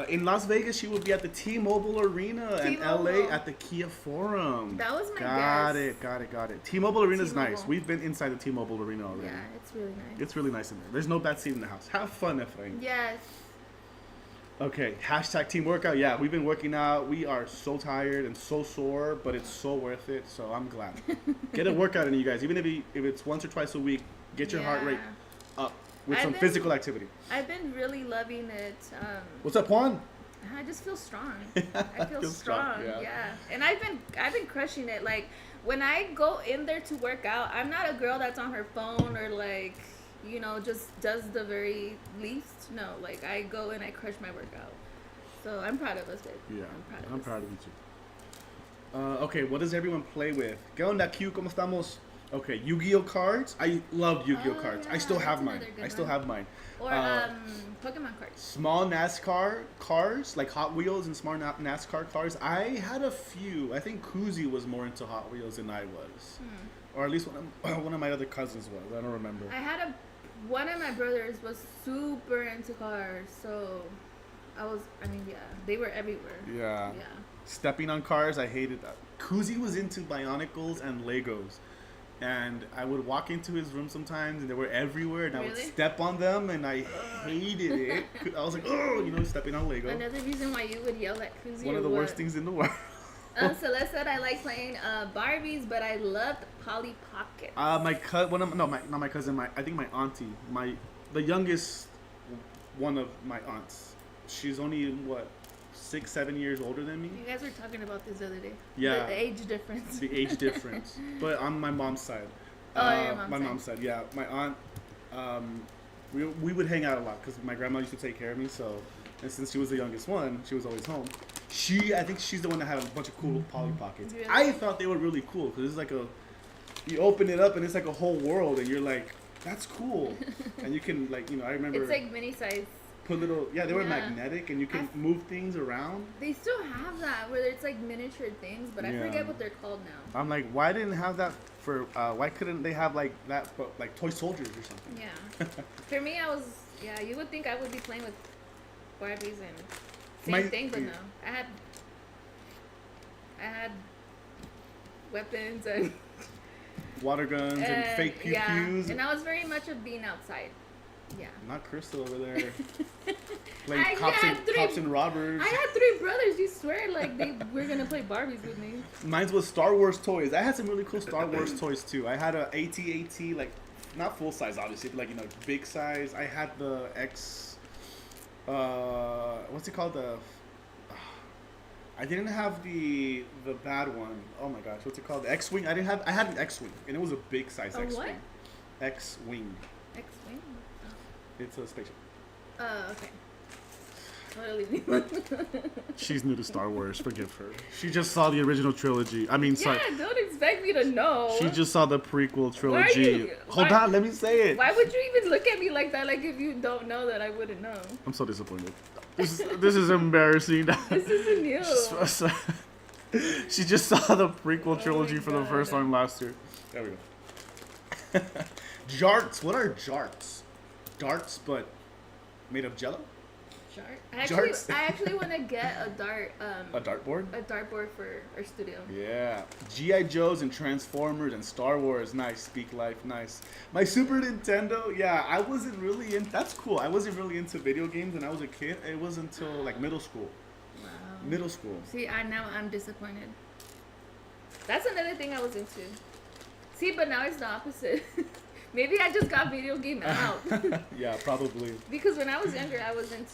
In Las Vegas, she will be at the T-Mobile Arena, and LA at the Kia Forum. That was my guess. Got it. T-Mobile Arena is nice. We've been inside the T-Mobile Arena already. Yeah, it's really nice. It's really nice in there. There's no bad seat in the house. Have fun, Efrain. Yes. Okay, hashtag team workout. Yeah, we've been working out. We are so tired and so sore, but it's so worth it, so I'm glad. Get a workout in you guys. Even if it's once or twice a week, get your heart rate up with some physical activity. I've been really loving it. What's up, Juan? I just feel strong. I feel strong. Yeah. And I've been crushing it. Like, when I go in there to work out, I'm not a girl that's on her phone or like, you know, just does the very least. No, like, I go and I crush my workout. So I'm proud of us, babe. Yeah, I'm proud of you too. Okay, what does everyone play with? ¿Qué onda, Q? ¿Cómo estamos? Okay, Yu-Gi-Oh cards. I love Yu-Gi-Oh cards. Yeah, I still have mine. Or Pokemon cards. Small NASCAR cars, like Hot Wheels and small NASCAR cars. I had a few. I think Kuzi was more into Hot Wheels than I was. Or at least one of my other cousins was. I don't remember. One of my brothers was super into cars, so they were everywhere. Yeah. Stepping on cars, I hated that. Kuzi was into Bionicles and Legos. And I would walk into his room sometimes, and they were everywhere, and I would step on them, and I hated it. I was like, oh, stepping on Lego. Another reason why you would yell at Kuzi. One of the worst things in the world. Celeste said I like playing Barbies, but I loved Polly Pockets. Not my cousin. I think my auntie, the youngest one of my aunts. She's only 6-7 years older than me. You guys were talking about this the other day. Yeah. The age difference. The age difference. But on my mom's side. Your mom's side. Yeah. My aunt, we would hang out a lot because my grandma used to take care of me. So, and since she was the youngest one, she was always home. I think she's the one that had a bunch of cool Polly Pockets. Really? I thought they were really cool because it's like you open it up and it's like a whole world and you're like, that's cool. And you can I remember. It's like mini size. Put little, they were magnetic and you can move things around. They still have that where it's like miniature things, but I forget what they're called now. I'm like, why didn't have that why couldn't they have like that, but like toy soldiers or something? Yeah. For me, you would think I would be playing with Barbies and same thing, but no. I had weapons and water guns and fake pew-pews. And I was very much of being outside. Yeah. Not Crystal over there. Playing cops and robbers. I had 3 brothers. You swear, like they were gonna play Barbies with me. Mine was Star Wars toys. I had some really cool Star Wars toys too. I had a AT-AT, like not full size, obviously, but like big size. I had the X. What's it called? I didn't have the bad one. Oh my gosh, what's it called? The X-wing. I had an X-wing, and it was a big size X-wing. What? X-wing. X-wing. It's a spaceship. Oh, okay. Totally. She's new to Star Wars. Forgive her. She just saw the original trilogy. Sorry. Yeah, don't expect me to know. She just saw the prequel trilogy. Hold on, let me say it. Why would you even look at me like that? Like if you don't know that, I wouldn't know. I'm so disappointed. This is embarrassing. This isn't new. She just saw the prequel trilogy for the first time last year. There we go. Jarts. What are jarts? Darts, but made of Jello. Jarts. I actually want to get a dart. A dartboard. A dartboard for our studio. Yeah. GI Joes and Transformers and Star Wars. Nice. Speak Life. Nice. My Super Nintendo. Yeah, I wasn't really in. That's cool. I wasn't really into video games when I was a kid. It wasn't until like middle school. Wow. Middle school. See, now I'm disappointed. That's another thing I was into. See, but now it's the opposite. Maybe I just got video game out. Yeah, probably. Because when I was younger, I was into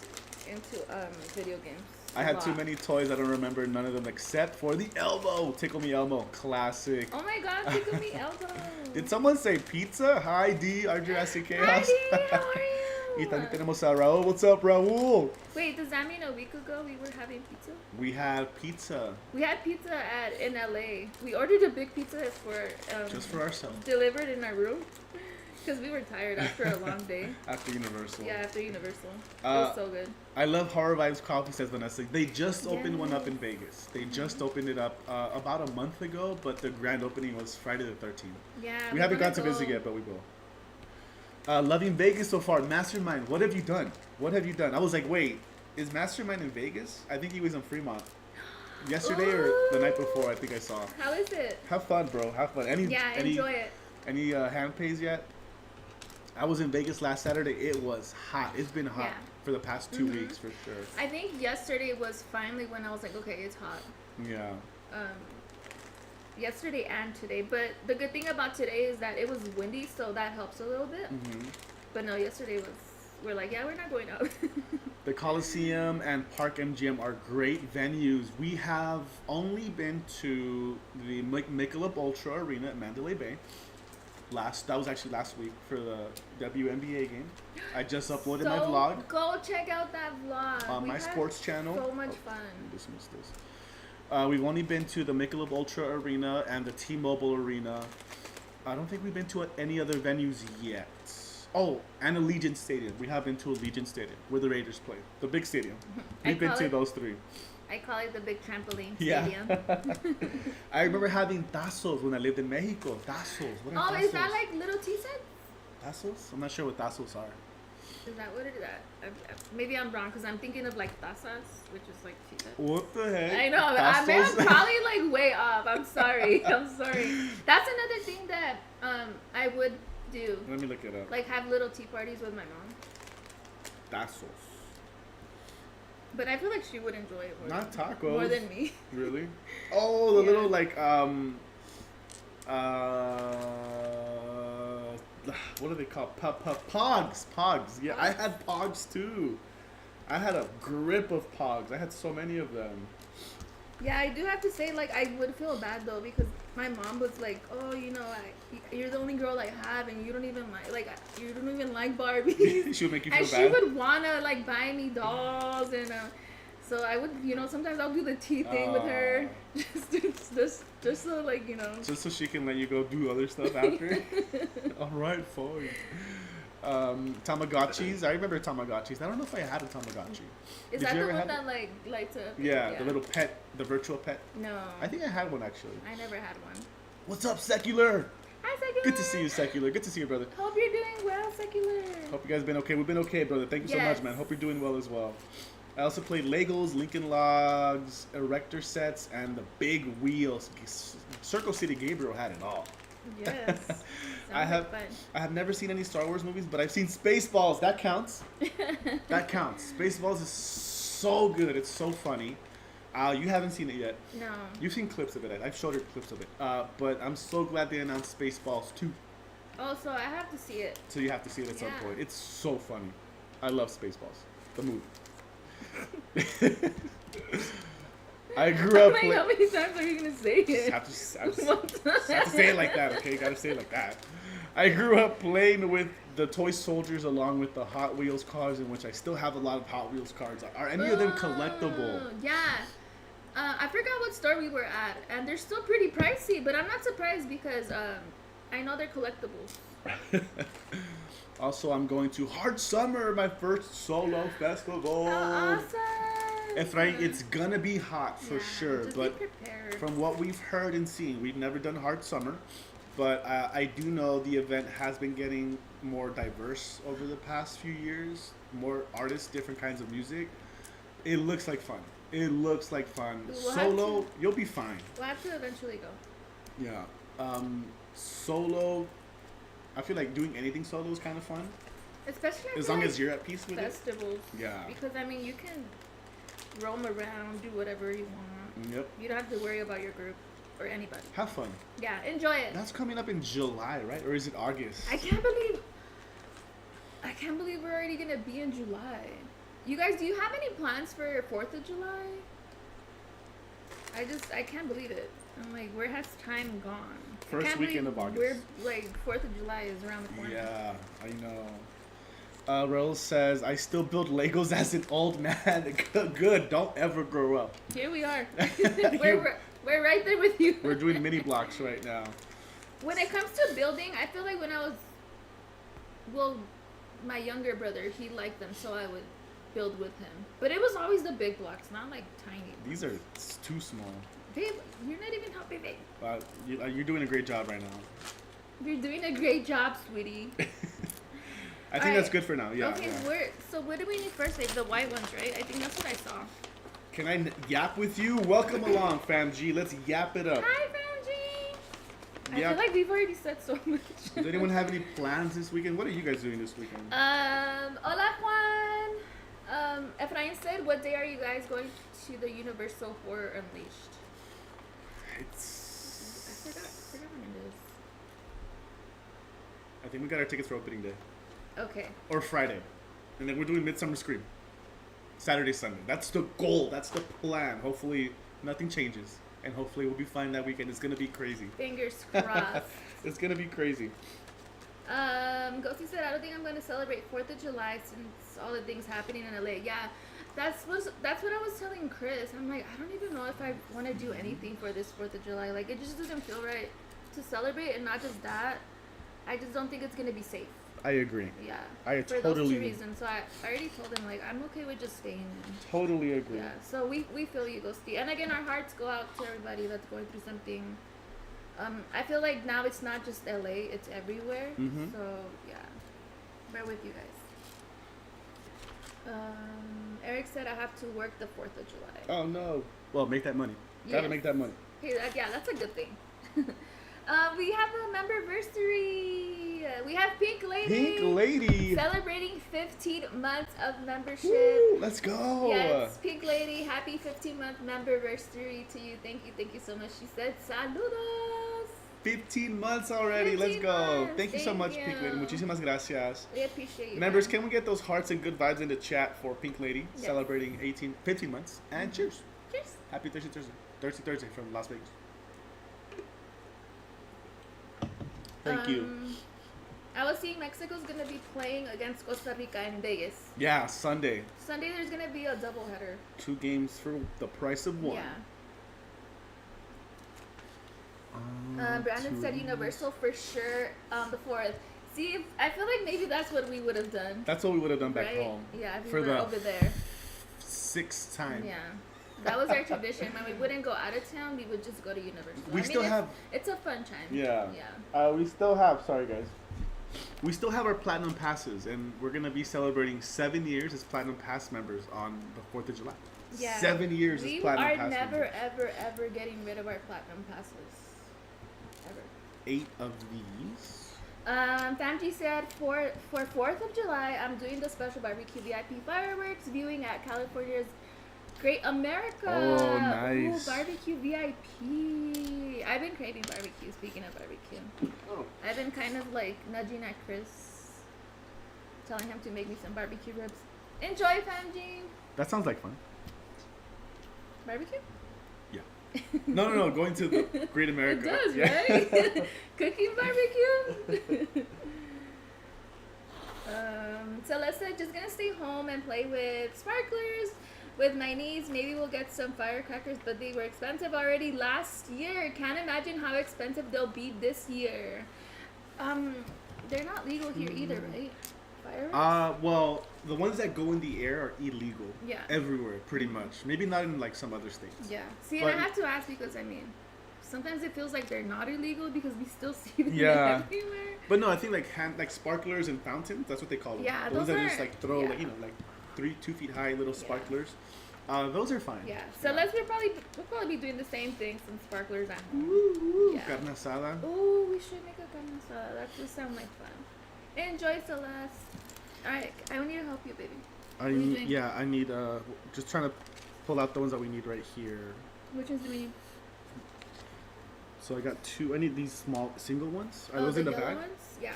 video games. I had too many toys. I don't remember none of them except for the Elmo. Tickle Me Elmo. Classic. Oh my god, Tickle Me Elmo. Did someone say pizza? Hi, D. Our Jurassic Chaos. Hi, D. How are you? Y también tenemos a Raul. What's up, Raul? Wait, does that mean a week ago we were having pizza? We have pizza. We had pizza in LA. We ordered a big pizza Just for ourselves. delivered in our room because we were tired after a long day. After Universal. Yeah, after Universal. It was so good. I love Horror Vibes Coffee, says Vanessa. They just opened one up in Vegas. They just opened it up about a month ago, but the grand opening was Friday the 13th. Yeah, We haven't got to visit yet, but we will. Loving Vegas so far. Mastermind, what have you done? What have you done? I was like, wait, is Mastermind in Vegas? I think he was in Fremont. Yesterday or the night before, I think I saw. How is it? Have fun, bro. Have fun. Enjoy it. Any hand pays yet? I was in Vegas last Saturday. It was hot. It's been hot for the past 2 weeks for sure. I think yesterday was finally when I was like, okay, it's hot. Yeah. Yesterday and today, but the good thing about today is that it was windy, so that helps a little bit. But no, yesterday we're like, yeah, we're not going out. The Coliseum and Park MGM are great venues. We have only been to the Michelob Ultra Arena at Mandalay Bay. That was actually last week for the WNBA game. I just uploaded my vlog. Go check out that vlog on my sports channel. So much fun. Dismiss this. We've only been to the Michelob Ultra Arena and the T-Mobile Arena. I don't think we've been to any other venues yet. Oh, and Allegiant Stadium. We have been to Allegiant Stadium where the Raiders play. The big stadium. We've been to those three. I call it the big trampoline stadium. I remember having tazos when I lived in Mexico. Tazos. What are tazos? Is that like little tea sets? Tazos? I'm not sure what tazos are. Is that what it is? Maybe I'm wrong because I'm thinking of like tazas, which is like tea sets. What the heck? I know. I'm probably like way off. I'm sorry. I'm sorry. That's another thing that I would do. Let me look it up. Like have little tea parties with my mom. Tazos. But I feel like she would enjoy it more. Not tacos. More than me. Really? Oh, the little like what are they called? Pogs. Pogs. Yeah, I had Pogs too. I had a grip of Pogs. I had so many of them. Yeah, I do have to say, like, I would feel bad though because my mom was like, "Oh, you know, you're the only girl I have, and you don't even like Barbies." She would make you feel and bad. And she would wanna like buy me dolls, and so I would, sometimes I'll do the tea thing with her, just so like just so she can let you go do other stuff after. All right, fine. Tamagotchis. I remember Tamagotchis. I don't know if I had a Tamagotchi. Is that the one that like lights up? Yeah, the little pet, the virtual pet. No. I think I had one actually. I never had one. What's up, Secular? Hi, Secular. Good to see you, Secular. Good to see you, brother. Hope you're doing well, Secular. Hope you guys been okay. We've been okay, brother. Thank you so much, man. Hope you're doing well as well. I also played Legos, Lincoln Logs, Erector sets, and the big wheels. Circle City Gabriel had it all. Yes. I have never seen any Star Wars movies, but I've seen Spaceballs. That counts. That counts. Spaceballs is so good. It's so funny. You haven't seen it yet. No. You've seen clips of it. I've showed her clips of it. But I'm so glad they announced Spaceballs 2. Oh, so I have to see it. So you have to see it at some point. It's so funny. I love Spaceballs. The movie. I grew up. How many times are you gonna say it? Have to say it like that, okay? Gotta say it like that. I grew up playing with the toy soldiers along with the Hot Wheels cars, in which I still have a lot of Hot Wheels cars. Are any of them collectible? Yeah. I forgot what store we were at, and they're still pretty pricey, but I'm not surprised because I know they're collectibles. Also, I'm going to Hard Summer, my first solo festival. Oh, awesome! It's gonna be hot for sure, but from what we've heard and seen, we've never done Hard Summer, but I do know the event has been getting more diverse over the past few years. More artists, different kinds of music. It looks like fun. Solo, you'll be fine. We'll have to eventually go. Yeah. Solo, I feel like doing anything solo is kind of fun. Especially as long as you're at peace with festivals. Yeah. Because, you can roam around, do whatever you want. Yep. You don't have to worry about your group or anybody. Have fun. Yeah, enjoy it. That's coming up in July, right? Or is it August? I can't believe we're already going to be in July. You guys, do you have any plans for 4th of July? I can't believe it. I'm like, where has time gone? First weekend of August. We're like, 4th of July is around the corner. Yeah, I know. Rose says, I still build Legos as an old man. Good. Don't ever grow up. Here we are. we're right there with you. We're doing mini blocks right now. When it comes to building, I feel like when I was, well, my younger brother, he liked them, so I would build with him. But it was always the big blocks, not like tiny. These are too small. Babe, you're not even helping me. You're doing a great job right now. You're doing a great job, sweetie. I think that's good for now. Yeah. Okay, yeah. So what do we need first, babe? The white ones, right? I think that's what I saw. Can I yap with you? Welcome along, Fam G. Let's yap it up. Hi, Fam G. I feel like we've already said so much. Does anyone have any plans this weekend? What are you guys doing this weekend? Hola, Juan. Efrain said, what day are you guys going to the Universal Horror Unleashed? I forgot when it is. I think we got our tickets for opening day. Okay. Or Friday. And then we're doing Midsummer Scream. Saturday, Sunday. That's the goal. That's the plan. Hopefully nothing changes. And hopefully we'll be fine that weekend. It's going to be crazy. Fingers crossed. It's going to be crazy. Ghosty said, I don't think I'm going to celebrate 4th of July since all the things happening in LA. Yeah, that's what I was telling Chris. I'm like, I don't even know if I want to do anything for this 4th of July. Like, it just doesn't feel right to celebrate. And not just that, I just don't think it's going to be safe. I agree. Yeah. I for totally those two reasons. So I already told him, like, I'm okay with just staying in. Totally agree. Yeah. So we feel you, Ghosty. And again, our hearts go out to everybody that's going through something. I feel like now it's not just LA, it's everywhere. Mm-hmm. So yeah. Bear with you guys. Eric said I have to work the 4th of July. Oh no. Well, make that money. Gotta make that money. Hey, yeah, that's a good thing. We have a memberversary. We have Pink Lady. Pink Lady. Celebrating 15 months of membership. Woo, let's go. Yes, Pink Lady, happy 15-month memberversary to you. Thank you so much. She said, saludos. 15 months already. Let's 15 go. months. Thank you so much, Pink Lady. Muchísimas gracias. We appreciate you. Members, can we get those hearts and good vibes in the chat for Pink Lady Yes. celebrating 15 months? And cheers. Cheers. Happy Thirsty Thursday from Las Vegas. Thank you. I was seeing Mexico's going to be playing against Costa Rica in Vegas. Yeah, Sunday. Sunday there's going to be a doubleheader. 2 games for the price of 1. Yeah. Brandon said Universal for sure the 4th. See, I feel like maybe that's what we would have done. That's what we would have done back right? home. Yeah, if we for were the over there. 6th time. Yeah. That was our tradition. When we wouldn't go out of town, we would just go to Universal. We still have... It's a fun time. Yeah. Yeah. We still have... Sorry, guys. We still have our Platinum Passes, and we're going to be celebrating 7 years as Platinum Pass members on the 4th of July. Yeah. 7 years as Platinum Pass members. We are never, ever, ever getting rid of our Platinum Passes. Ever. 8 of these. Famji said for 4th of July, I'm doing the special barbecue VIP fireworks viewing at California's Great America. Oh, nice. Ooh, barbecue VIP. I've been craving barbecue, speaking of barbecue. Oh. I've been kind of like nudging at Chris, telling him to make me some barbecue ribs. Enjoy, Famji. That sounds like fun. Barbecue? Yeah. No. Going to the Great America. It does, yeah. right? Cooking barbecue? Celeste said, just gonna stay home and play with sparklers with my niece. Maybe we'll get some firecrackers, but they were expensive already last year. Can't imagine how expensive they'll be this year. They're not legal here either, right? Fireworks? Well, the ones that go in the air are illegal. Yeah. Everywhere, pretty much. Maybe not in like some other states. Yeah. See, But- and I have to ask because sometimes it feels like they're not illegal because we still see them Yeah. everywhere. But no, I think like sparklers and fountains. That's what they call them. Yeah, the ones those that are- just like throw yeah. like 2 feet high little sparklers. Those are fine. Yeah. So we'll probably be doing the same thing, some sparklers at home. Ooh, Yeah. carne asada. Ooh, we should make a carne asada. That just sounds like fun. Enjoy, Celeste. All right, I need to help you, baby. I you need, doing? yeah, I need just trying to pull out the ones that we need right here. Which ones do we need? So I got 2. I need these small single ones. Are Oh, those in the yellow bag? ones? Yeah.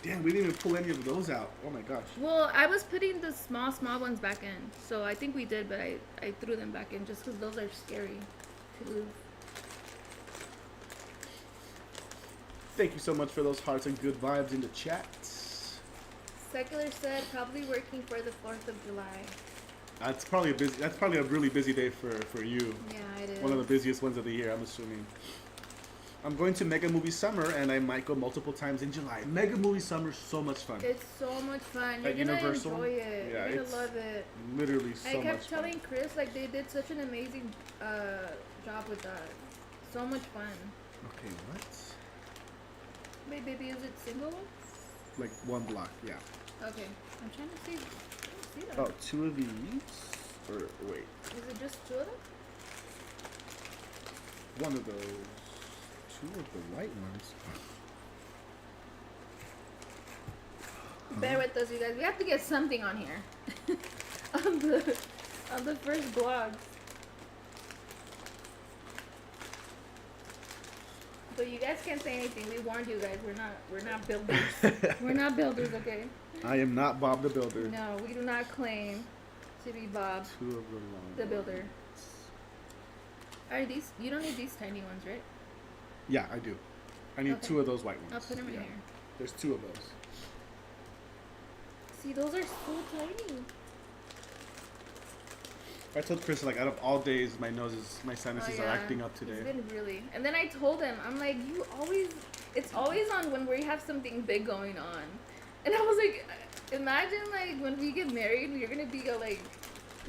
Damn, we didn't even pull any of those out. Oh my gosh. Well, I was putting the small ones back in, so I think we did, but I threw them back in just because those are scary to move. Thank you so much for those hearts and good vibes in the chat. Secular said probably working for the 4th of July. That's probably a really busy day for you. Yeah, it is. One of the busiest ones of the year, I'm assuming. I'm going to Mega Movie Summer, and I might go multiple times in July. Mega Movie Summer is so much fun. It's so much fun. You're At gonna Universal? enjoy it. Yeah, You're gonna it's love it. Literally so much fun. I kept telling Chris, like, they did such an amazing job with that. So much fun. Okay, what? Wait, baby, is it single? Like one block, yeah. Okay, I'm trying to see. I don't see that. Oh, 2 of these? Or wait, Is it just 2 of them? one of those. 2 of the white ones. Bear with us, you guys. We have to get something on here. on the first blog. But you guys can't say anything. We warned you guys. We're not builders. We're not builders, okay? I am not Bob the Builder. No, we do not claim to be Bob 2 of the long the builder. ones. Are these? You don't need these tiny ones, right? Yeah, I do. I need Okay. 2 of those white ones. I'll put them in Yeah. here. There's 2 of those. See, those are so tiny. I told Chris, like, out of all days, my sinuses are acting up today. It's been really. And then I told him, I'm like, it's always on when we have something big going on. And I was like, imagine, like, when we get married, you're going to be, like,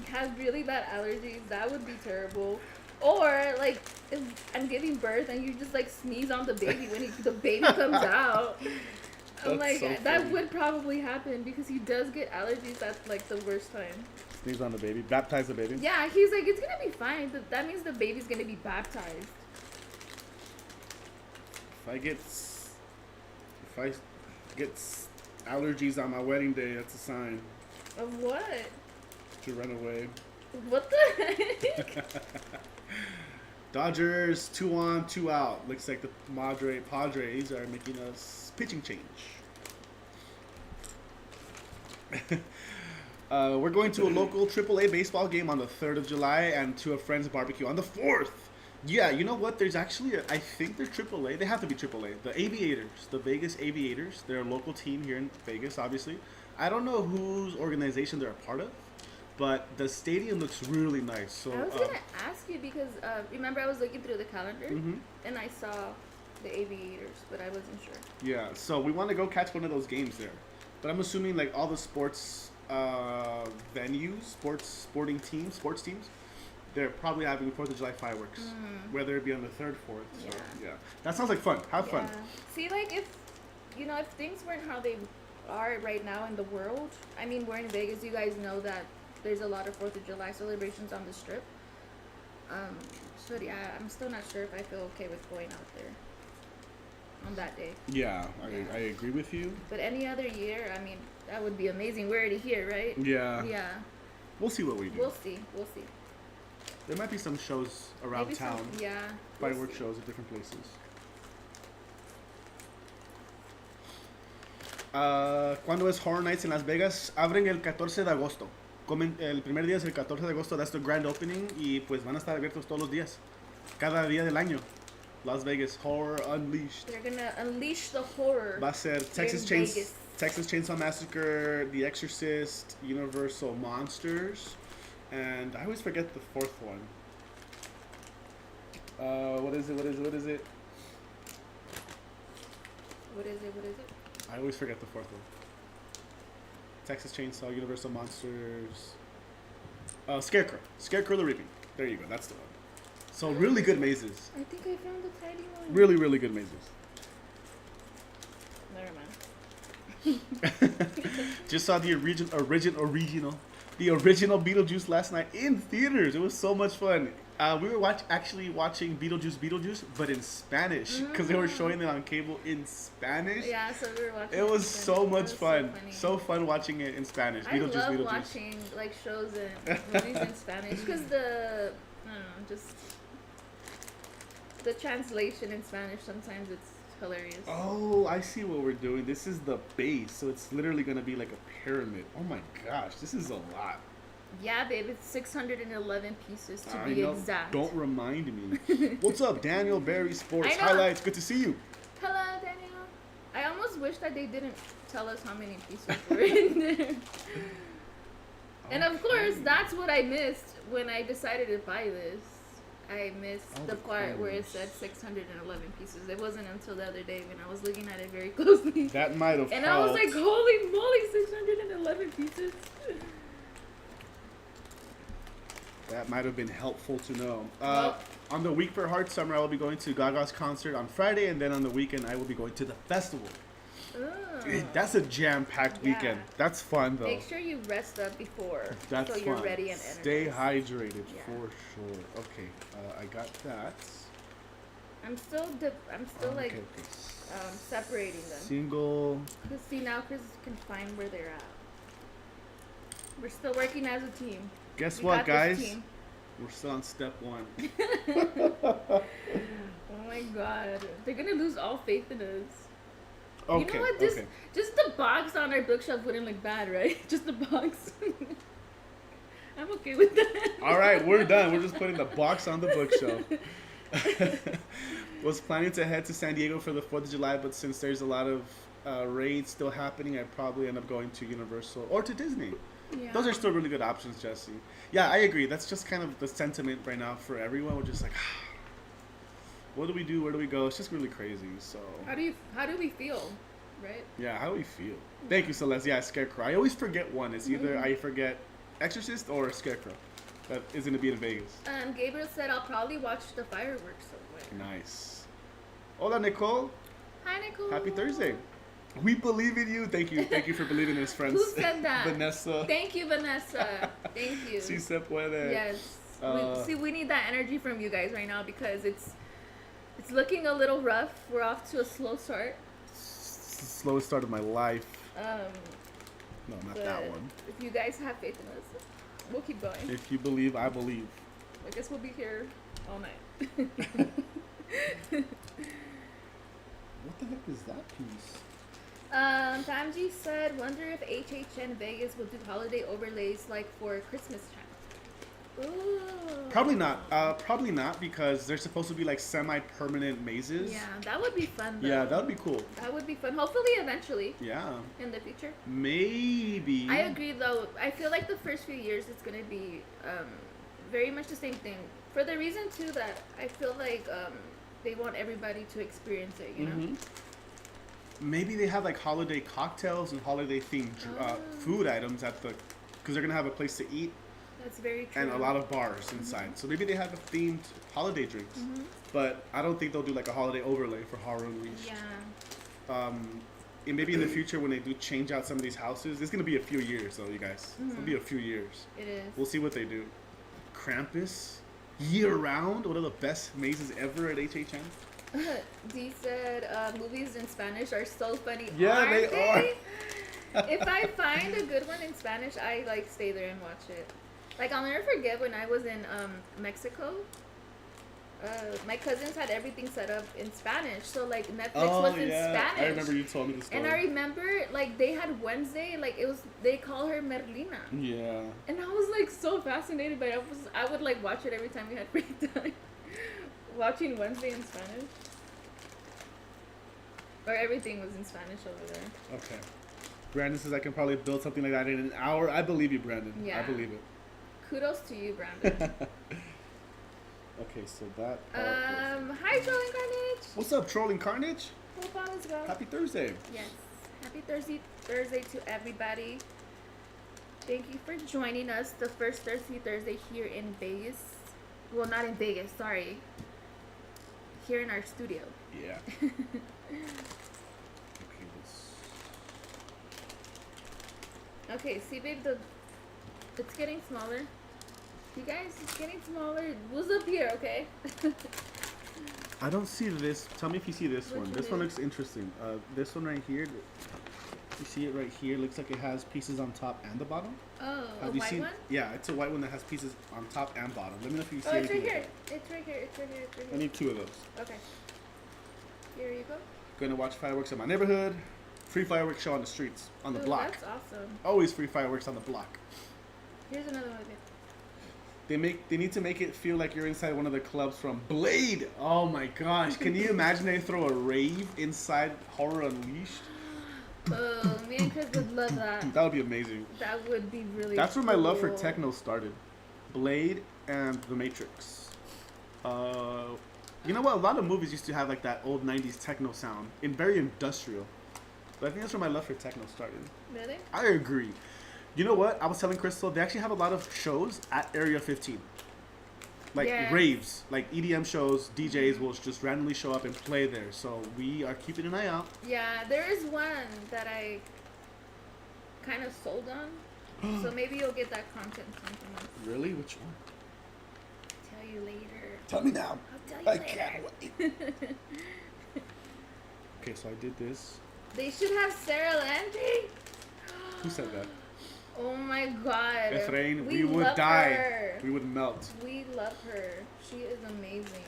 have really bad allergies. That would be terrible. Or, like, if I'm giving birth and you just, like, sneeze on the baby when the baby comes out. I'm That's like, so that funny. would probably happen because he does get allergies at, like, the worst time. Sneeze on the baby. Baptize the baby. Yeah, he's like, it's gonna be fine. But that means the baby's gonna be baptized. If I get allergies on my wedding day, that's a sign Of what? to run away. What the heck? Dodgers 2 on, 2 out. Looks like the Padres are making a pitching change. We're going to a local AAA baseball game on the 3rd of July and to a friend's barbecue on the 4th. Yeah, you know what? There's actually, I think they're AAA. They have to be AAA. The Aviators, the Vegas Aviators. They're a local team here in Vegas, obviously. I don't know whose organization they're a part of, but the stadium looks really nice. So I was gonna ask you because remember I was looking through the calendar and I saw the Aviators, but I wasn't sure. yeah, so we want to go catch one of those games there. But I'm assuming like all the sports venues, sports teams, they're probably having 4th of July fireworks, whether it be on the 3rd, 4th. So, yeah. That sounds like fun. Have fun. See, like if things weren't how they are right now in the world. I mean, we're in Vegas. You guys know that there's a lot of 4th of July celebrations on the Strip. So yeah, I'm still not sure if I feel okay with going out there on that day. Yeah, I agree with you. But any other year, I mean, that would be amazing. We're already here, right? Yeah. Yeah. We'll see what we do. We'll see. There might be some shows around Maybe town. yeah. Fireworks shows at different places. ¿Cuándo es Horror Nights en Las Vegas? Abren el 14 de agosto. El primer día es el 14 de agosto, that's the grand opening. Y pues van a estar abiertos todos los días. Cada día del año. Las Vegas Horror Unleashed. They're gonna unleash the horror. Va a ser Texas Vegas. Chainsaw Massacre, The Exorcist, Universal Monsters, and I always forget the 4th one. What is it? What is it? I always forget the 4th one. Texas Chainsaw, Universal Monsters, Scarecrow the Reaping. There you go, that's the one. So really good mazes. I think I found the tiny one. Really, really good mazes. Never mind. Just saw the original Beetlejuice last night in theaters. It was so much fun. We were actually watching Beetlejuice, but in Spanish because they were showing it on cable in Spanish. Yeah, so we were watching. It was so much fun. funny. So fun watching it in Spanish. I love Beetlejuice. watching like shows and movies in Spanish because I don't know, just the translation in Spanish sometimes it's hilarious. Oh, I see what we're doing. This is the base, so it's literally gonna be like a pyramid. Oh my gosh, this is a lot. Yeah, babe, it's 611 pieces to be exact. Don't remind me. What's up, Daniel Barry Sports I know. Highlights? Good to see you. Hello, Daniel. I almost almost wish that they didn't tell us how many pieces were in there. And of course, that's what I missed when I decided to buy this. I missed the part where it said 611 pieces. It wasn't until the other day when I was looking at it very closely. That might have And helped. I was like, holy moly, 611 pieces. That might have been helpful to know. Well, On the week for Heart Summer, I will be going to Gaga's concert on Friday, and then on the weekend, I will be going to the festival. That's a jam-packed Yeah. weekend. That's fun, though. make sure you rest up before That's so fun. you're ready and energized. Stay hydrated Yeah. for sure. Okay, I got that. I'm still like Okay. separating them. Single. Cause see now Chris can find where they're at. We're still working as a team. Guess We what, got this guys? team. We're still on step one. Oh my god, they're gonna lose all faith in us. Okay. You know what? Just the box on our bookshelf wouldn't look bad, right? Just the box. I'm okay with that. All right, we're done. We're just putting the box on the bookshelf. Was planning to head to San Diego for the 4th of July, but since there's a lot of raids still happening, I'd probably end up going to Universal or to Disney. Yeah. Those are still really good options, Jesse. Yeah, I agree. That's just kind of the sentiment right now for everyone. We're just like, what do we do? Where do we go? It's just really crazy. So How do we feel, right? yeah, how do we feel? Thank you, Celeste. Yeah, Scarecrow. I always forget one. It's either I forget Exorcist or Scarecrow. That is going to be in Vegas. Gabriel said I'll probably watch the fireworks somewhere. Nice. Hola, Nicole. Hi, Nicole. Happy Thursday. We believe in you. Thank you. Thank you for believing in us, friends. Who said that? Vanessa. Thank you, Vanessa. Thank you. Si se puede. Yes. Uh, we need that energy from you guys right now because it's looking a little rough. We're off to a slow start. Slowest start of my life. No, not But that one. if you guys have faith in us, we'll keep going. If you believe, I believe. I guess we'll be here all night. What the heck is that piece? Tamji said, wonder if HHN Vegas will do holiday overlays like for Christmas time. Ooh. Probably not. Probably not because they're supposed to be like semi-permanent mazes. Yeah, that would be fun though. Yeah, that would be cool. That would be fun. Hopefully eventually Yeah. in the future. Maybe. I agree though. I feel like the first few years it's gonna be very much the same thing. For the reason too that I feel like they want everybody to experience it, you know? Mhm. Maybe they have like holiday cocktails and holiday themed food items at the, because they're gonna have a place to eat That's very true. and a lot of bars inside. So maybe they have a themed holiday drinks. But I don't think they'll do like a holiday overlay for Horror Unleashed. Yeah. And maybe in the future when they do change out some of these houses, it's gonna be a few years though, you guys. It's gonna be a few years. It is. We'll see what they do. Krampus, year round, one of the best mazes ever at HHN. Dee said movies in Spanish are so funny. Yeah, Aren't they are. If I find a good one in Spanish, I like stay there and watch it. Like I'll never forget when I was in Mexico. My cousins had everything set up in Spanish, so like Netflix was in Spanish. I remember you told me the story. And I remember like they had Wednesday, like they call her Merlina. Yeah. And I was like so fascinated by it. I would like watch it every time we had free time. Watching Wednesday in Spanish. Or everything was in Spanish over there. Okay. Brandon says I can probably build something like that in an hour. I believe you, Brandon. Yeah. I believe it. Kudos to you, Brandon. Okay, so that. Hi, Trolling Carnage. What's up, Trolling Carnage? Hope all is well. Happy Thursday. Yes. Happy Thursday to everybody. Thank you for joining us the first Thursday here in Vegas. Well, not in Vegas, sorry. Here in our studio. Yeah. Okay, Okay, see, babe, it's getting smaller. You guys, it's getting smaller. What's up here, okay? I don't see this. Tell me if you see this Which one. one This one is? looks interesting. This one right here. You see it right here? Looks like it has pieces on top and the bottom. Oh, Have a you white seen? one? Yeah, it's a white one that has pieces on top and bottom. Let me know if you see Oh, it's anything. right here. like It's right here. It's right here. It's right that. I here. need 2 of those. Okay. Here you go. Gonna watch fireworks in my neighborhood. Free fireworks show on the streets, on the Ooh, block. That's awesome. Always free fireworks on the block. Here's another one. They need to make it feel like you're inside one of the clubs from Blade. Oh my gosh! Can you imagine they throw a rave inside Horror Unleashed? Oh, me and Chris would love that. That would be amazing. That would be really That's where my love for cool. techno started. Blade and The Matrix. You know what? A lot of movies used to have like that old 90s techno sound. In very industrial. But I think that's where my love for techno started. Really? I agree. You know what? I was telling Crystal, they actually have a lot of shows at Area 15. Like Yeah. raves, like EDM shows, DJs will just randomly show up and play there. So we are keeping an eye out. Yeah, there is one that I kind of sold on. So maybe you'll get that content sometime else. Really? Which one? Tell you later. Tell me now. I'll tell you I later. can't wait. Okay, so I did this. They should have Sarah Landry. Who said that? Oh my god. Efrain, we would love die. her. We would melt. We love her. She is amazing.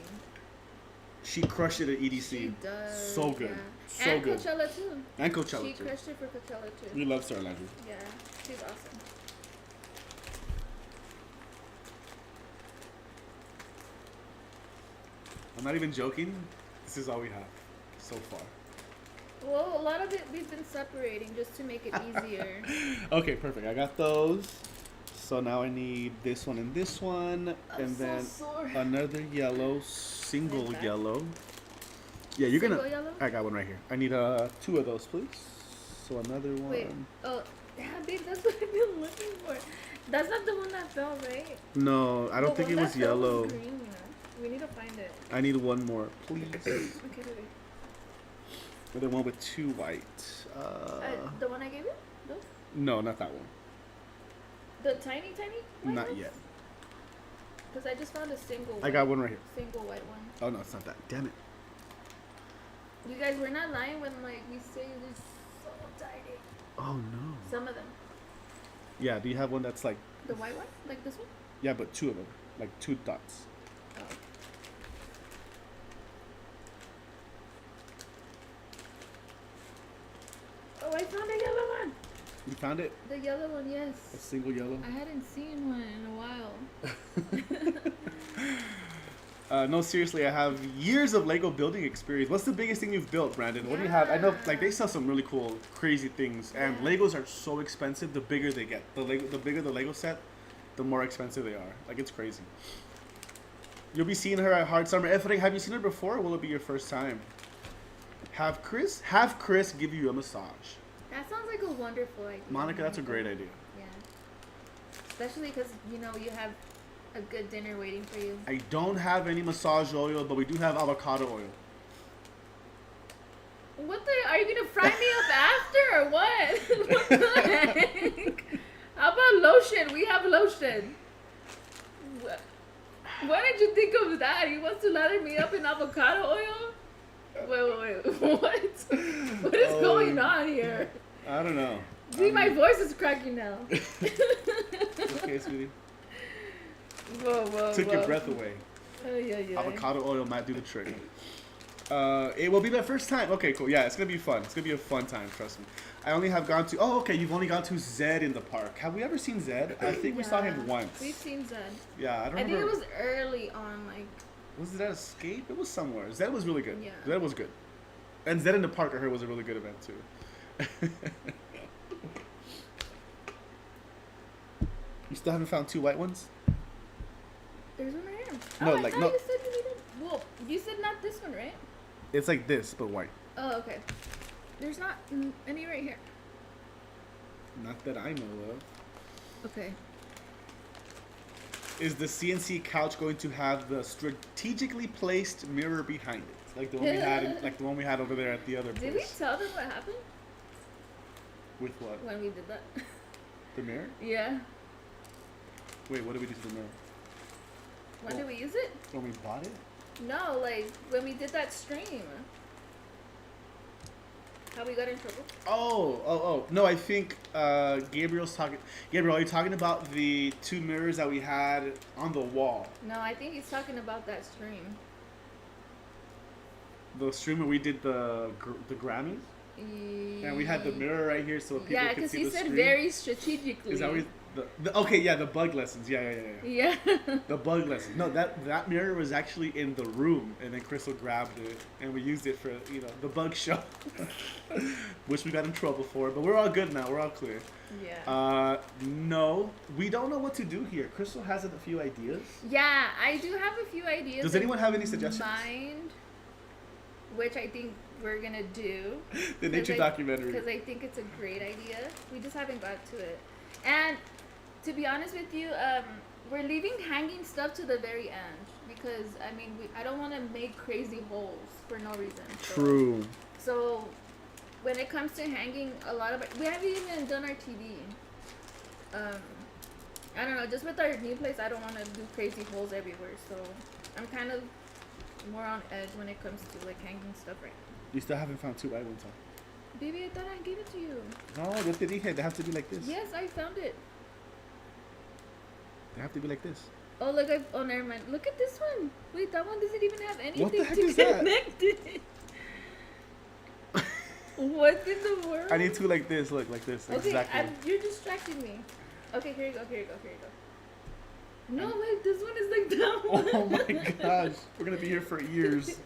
She crushed it at EDC. She does. So good. Yeah. So and good. Coachella too. And Coachella She too. crushed it for Coachella too. We love Sarah Landry. Yeah, she's awesome. I'm not even joking. This is all we have so far. Well, a lot of it we've been separating just to make it easier. Okay, perfect. I got those. So now I need this one and this one. I'm And so then sore. another yellow, single Like that? yellow. Yeah, you're Single gonna. yellow? I got one right here. I need two of those, please. So another one. Wait. Oh, yeah, babe, that's what I've been looking for. That's not the one that fell, right? No, I don't The think it one was that fell yellow. green. We need to find it. I need one more, please. Okay, okay. The one with two white. The one I gave you? Those? No, not that one. The tiny white Not ones? yet. Because I just found a single I got one right here. single white one. Oh no, it's not that. Damn it. You guys, we're not lying when like we say they're so tiny. Oh no. Some of them. Yeah, do you have one that's like, The white one? Like this one? yeah, but two of them, like two dots? Oh. Oh, I found a yellow one. You found it? The yellow one, A yes. single yellow? I hadn't seen one in a while. No, seriously, I have years of Lego building experience. What's the biggest thing you've built, Brandon? What do you have? I know, like, they sell some really cool, crazy things, and Yeah. Legos are so expensive. The bigger they get, the bigger the Lego set, the more expensive they are. Like, it's crazy. You'll be seeing her at Hard Summer. Efrain, have you seen her before, or will it be your first time? Have Chris give you a massage. That sounds like a wonderful idea. Monica, that's a great idea. Yeah. Especially because, you know, you have a good dinner waiting for you. I don't have any massage oil, but we do have avocado oil. What the? Are you going to fry me up after or what? What the heck? How about lotion? We have lotion. Why did you think of that? He wants to lather me up in avocado oil? Wait. What? What is going on here? I don't know. See, my voice is cracking now. Okay, sweetie. Whoa. Took your breath away. Yeah. Avocado oil might do the trick. It will be my first time. Okay, cool. Yeah, it's gonna be fun. It's gonna be a fun time. Trust me. I only have gone to. Oh, okay. You've only gone to Zed in the park. Have we ever seen Zed? I think we saw him once. We've seen Zed. Yeah, I don't I think remember. it was early on, like. Was it at Escape? It was somewhere. Zed was really good. Yeah. Zed was good. And Zed in the park, I heard, was a really good event too. You still haven't found two white ones? There's one right here. No, Oh, I like, thought no. you said you needed. Well, you said not this one, right? It's like this, but white. Oh, okay. There's not any right here. Not that I know of. Okay. Is the CNC couch going to have the strategically placed mirror behind it, like the one we had, like the one we had over there at the other Did we place? tell them what happened With what? when we did that? The mirror? Yeah. Wait, what did we do to the mirror? When did we use it? When we bought it? No, like when we did that stream. How we got in trouble? Oh. No, I think Gabriel's talking. Gabriel, are you talking about the two mirrors that we had on the wall? No, I think he's talking about that stream. The stream where we did the Grammys? And we had the mirror right here so people Yeah, could because see he the said screen. very strategically. Is that what okay, yeah, the bug lessons. Yeah. Yeah. The bug lesson. No, that mirror was actually in the room, and then Crystal grabbed it, and we used it for the bug show. which we got in trouble for, but we're all good now. We're all clear. Yeah. No, we don't know what to do here. Crystal has a few ideas. Yeah, I do have a few ideas. Does anyone have any suggestions? Mind, which I think we're gonna do. The nature documentary. Because I think it's a great idea. We just haven't got to it. And to be honest with you, we're leaving hanging stuff to the very end because I mean I don't want to make crazy holes for no reason. True. So when it comes to hanging, a lot of we haven't even done our TV. I don't know. Just with our new place, I don't want to do crazy holes everywhere. So I'm kind of more on edge when it comes to like hanging stuff right now. You still haven't found 2 white ones, huh? Baby, I thought I gave it to you. No, they have to be like this. Yes, I found it. They have to be like this. Oh, look, oh, never mind. Look at this one. Wait, that one doesn't even have anything What the heck to is that? connect it. What in the world? I need 2 like this. Look, like this. Okay, Exactly. you're distracting me. Okay, here you go. No, wait, this one is like that one. Oh my gosh. We're going to be here for years.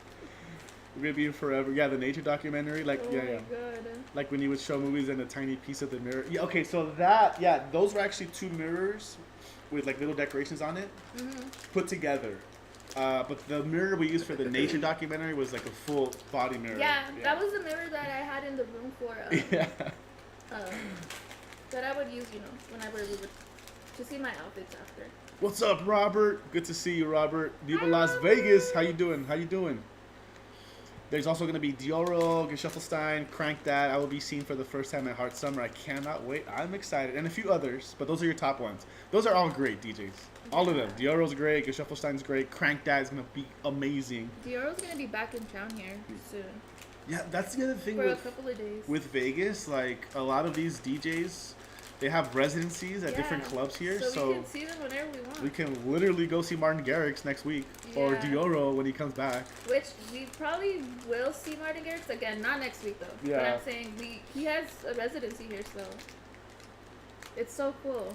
We're going to be here forever. Yeah, the nature documentary. Like, Oh yeah. my god. Like when you would show movies in a tiny piece of the mirror. Yeah, okay, so those were actually 2 mirrors with like little decorations on it, put together. But the mirror we used for the nature documentary was like a full body mirror. Yeah, that was the mirror that I had in the room for. Yeah. That I would use, whenever we would to see my outfits after. What's up, Robert? Good to see you, Robert. Viva Hi, Las Robert. Vegas. How you doing? There's also going to be Dioro, Geschäftelstein, Crank That. I will be seen for the first time at Heart Summer. I cannot wait. I'm excited. And a few others, but those are your top ones. Those are all great DJs. All of them. Dioro's great. Geschäftelstein's great. Crank That is going to be amazing. Dioro's going to be back in town here soon. Yeah, that's the other thing For a couple of days. with Vegas. Like, a lot of these DJs, they have residencies at different clubs here. So we can see them whenever we want. We can literally go see Martin Garrix next week. Or Yeah. Dioro when he comes back. Which we probably will see Martin Garrix again, not next week though. Yeah. But I'm saying he has a residency here, so it's so cool.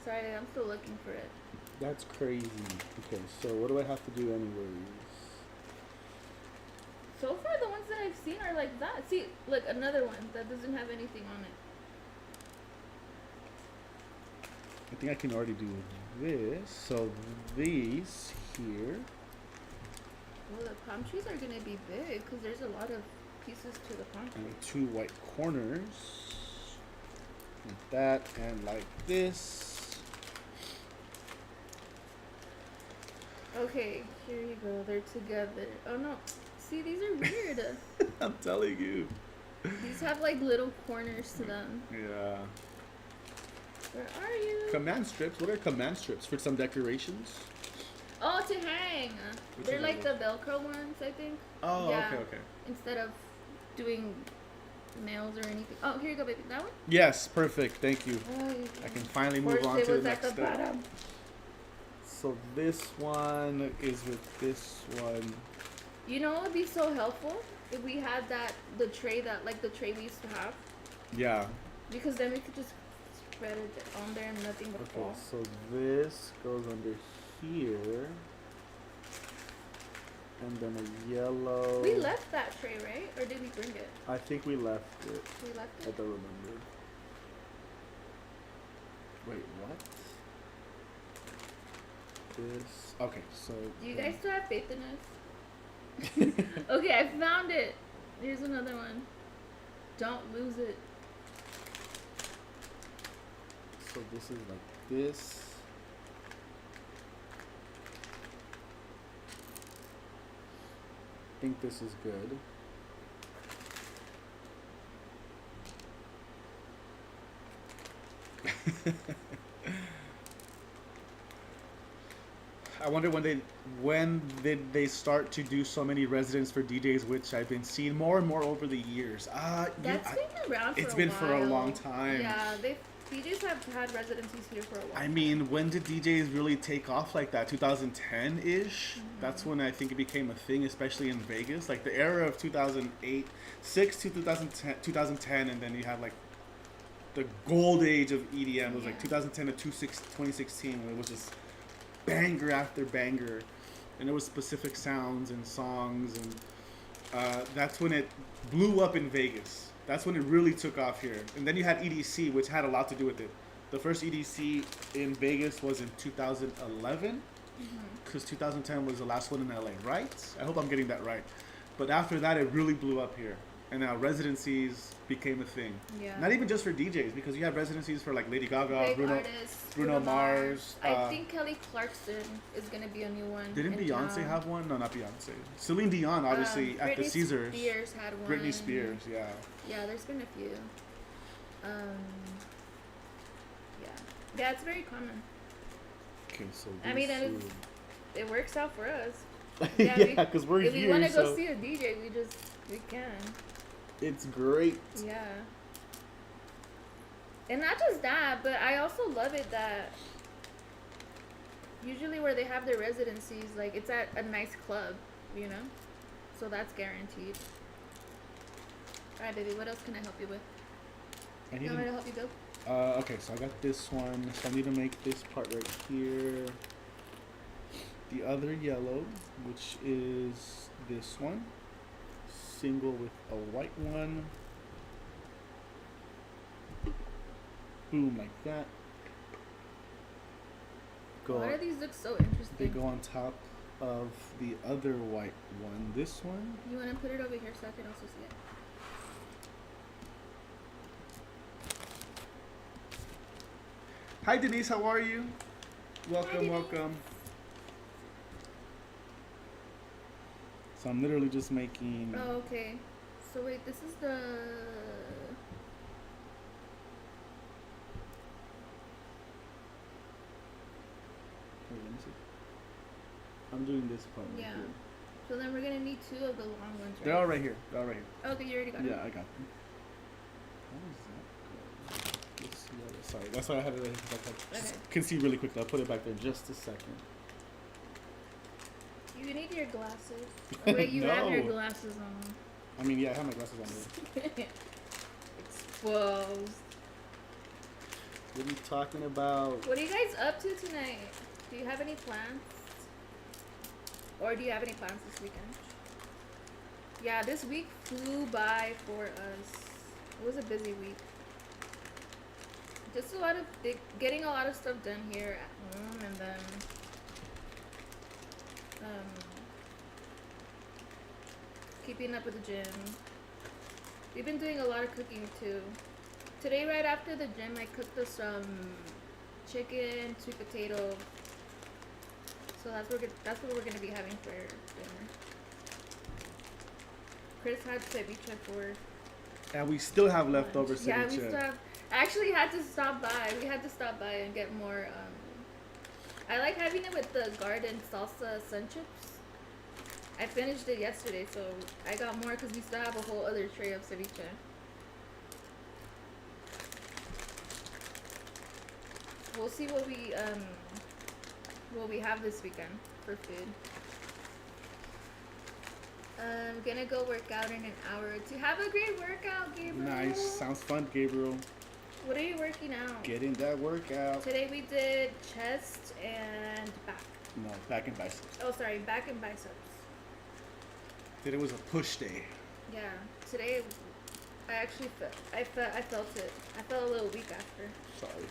Sorry, I'm still looking for it. That's crazy. Okay, so what do I have to do anyways? So far, the ones that I've seen are like that. See, look, another one that doesn't have anything on it. I think I can already do this. So these here. Well, the palm trees are gonna be big because there's a lot of pieces to the palm tree. And 2 white corners. Like that and like this. Okay, here you go. They're together. Oh no, see, these are weird. I'm telling you. These have like little corners to them. Yeah. Where are you? Command strips. What are command strips? For some decorations? Oh, to hang. Which They're one like are the Velcro ones, I think. Oh, Yeah. okay. Instead of doing nails or anything. Oh, here you go, baby. That one? Yes, perfect. Thank you. Oh, I can finally of move course on it to the was at next the step. bottom. So this one is with this one. You know what would be so helpful? If we had the tray we used to have. Yeah. Because then we could just spread it on there and nothing would Okay, fall. so this goes under here. And then a yellow. We left that tray, right? Or did we bring it? I think we left it. We left I it? don't remember. Wait, what? This. Okay, so. Do you guys still have faith in us? Okay, I found it. Here's another one. Don't lose it. So this is like this. I think this is good. I wonder when did they start to do so many residents for DJs, which I've been seeing more and more over the years. That's been around for it's a been while. for a long time. Yeah, DJs have had residencies here for a while. I mean, when did DJs really take off like that? 2010-ish? That's when I think it became a thing, especially in Vegas. Like the era of 2008, 6 to 2010, and then you had like the gold age of EDM was like 2010 to 2016, when it was just banger after banger, and there was specific sounds and songs, and That's when it blew up in Vegas. That's when it really took off here. And then you had EDC, which had a lot to do with it. The first EDC in Vegas was in 2011, because 2010 was the last one in LA, right? I hope I'm getting that right. But after that, it really blew up here. And now residencies became a thing. Yeah. Not even just for DJs, because you have residencies for like Lady Gaga, Big Bruno artists, Bruno Mars. I think Kelly Clarkson is gonna be a new one. Didn't in Beyonce town. have one? No, not Beyonce. Celine Dion, obviously, at the Britney Caesars. Spears had one. Britney Spears, yeah. Yeah, there's been a few. Yeah. Yeah, it's very common. Okay, so I mean, and this it works out for us. is- Yeah, yeah, because we're if here. we want to go So see a DJ, we can. it's great. Yeah. And not just that, but I also love it that usually where they have their residencies, like it's at a nice club, you know? So that's guaranteed. Alright, baby, what else can I help you with? I need You want me to, to help you build? okay, so I got this one. So I need to make this part right here. The other yellow, which is this one. Single with a white one. Boom, like that. Go. Why do these look so They interesting? go on top of the other white one. This one. You want to put it over here so I can also see it? Hi Denise, how are you? Welcome, Denise. welcome. So I'm literally just making. Oh, okay. So wait, this is the... Wait, let me see. I'm doing this part. Right Yeah. here. So then we're gonna need two of the long ones, right? They're all right here. They're all right here. Okay, you already got Yeah, it. I got them. How does that go? Let's see. Sorry, that's why I had it. I Okay. can see really quickly. I'll put it back there just a second. You need your glasses. Oh, wait, you have your No. glasses on. I mean, yeah, I have my glasses on there. Exposed. What are you talking about? What are you guys up to tonight? Do you have any plans? Or do you have any plans this weekend? Yeah, this week flew by for us. It was a busy week. Just a lot of getting a lot of stuff done here at home, and then keeping up with the gym. We've been doing a lot of cooking too. Today, right after the gym, I cooked us some chicken, sweet potato. So that's what we're gonna be having for dinner. Chris had ceviche for. And we still have leftover lunch. Yeah, we ceviche. still have. I actually had to stop by. We had to stop by and get more. I like having it with the garden salsa sun chips. I finished it yesterday, so I got more because we still have a whole other tray of ceviche. We'll see what we have this weekend for food. I'm gonna go work out in an hour or two. Have a great workout, Gabriel. Nice. Sounds fun, Gabriel. What are you working out? Getting that workout. Today we did chest and back. No, back and biceps. Oh, sorry, back and biceps. Today was a push day. Yeah. Today, I actually I felt it. I felt a little weak after. Sorry.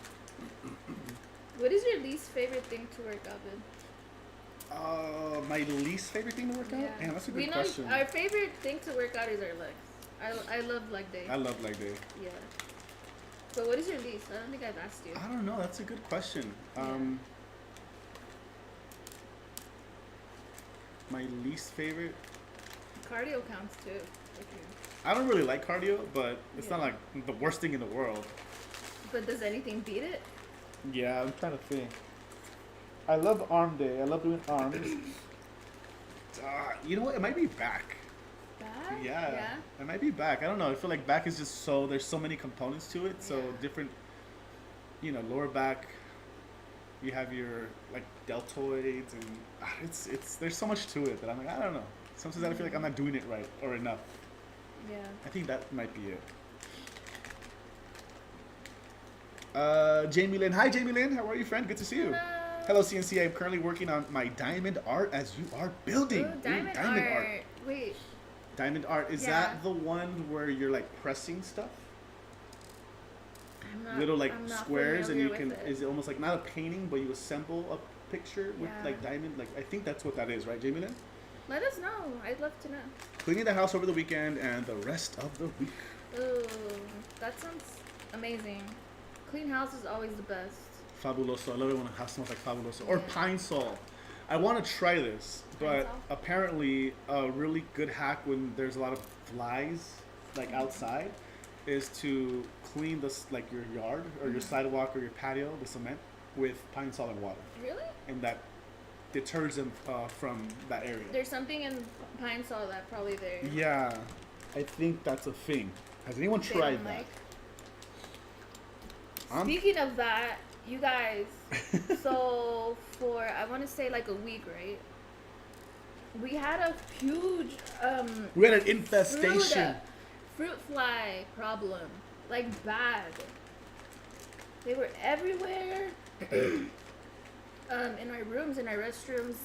What is your least favorite thing to work out with? My least favorite thing to work out? Damn, that's a good We know question. our favorite thing to work out is our legs. I love leg day. I love leg day. Yeah. But what is your least? I don't think I've asked you. I don't know. That's a good question. My least favorite. Cardio counts too. I don't really like cardio, but it's not like the worst thing in the world. But does anything beat it? Yeah, I'm trying to think. I love arm day. I love doing arms. You know what? It might be back. Back? Yeah. It might be back. I don't know. I feel like back is just so, there's so many components to it. So Yeah. different, lower back, you have your like deltoids and it's there's so much to it that I'm like, I don't know. Sometimes I feel like I'm not doing it right or enough. Yeah. I think that might be it. Jamie Lynn. Hi, Jamie Lynn. How are you, friend? Good to see you. Hello, CNC. I'm currently working on my diamond art as you are building. Ooh, diamond art. Wait. Diamond art. Is Yeah. that the one where you're like pressing stuff? I'm not Squares, and you familiar can. with it. Is it almost like not a painting, but you assemble a picture with Yeah. like diamond? Like I think that's what that is, right, Jamie Lynn? Let us know. I'd love to know. Cleaning the house over the weekend and the rest of the week. Ooh, that sounds amazing. Clean house is always the best. Fabuloso. I love it when a house smells like fabuloso. Or Yeah. pine sol. I want to try this, but Sol? apparently a really good hack when there's a lot of flies like outside is to clean like your yard or your sidewalk or your patio, the cement, with pine sol and water, Really? and that deters them from that area. There's something in pine sol that probably there. Yeah, I think that's a thing. Has anyone they tried don't that? like. I'm- Speaking of that, you guys, so for I want to say like a week, right? We had a huge We had an infestation. fruit fly problem, like bad. They were everywhere. In our rooms, in our restrooms,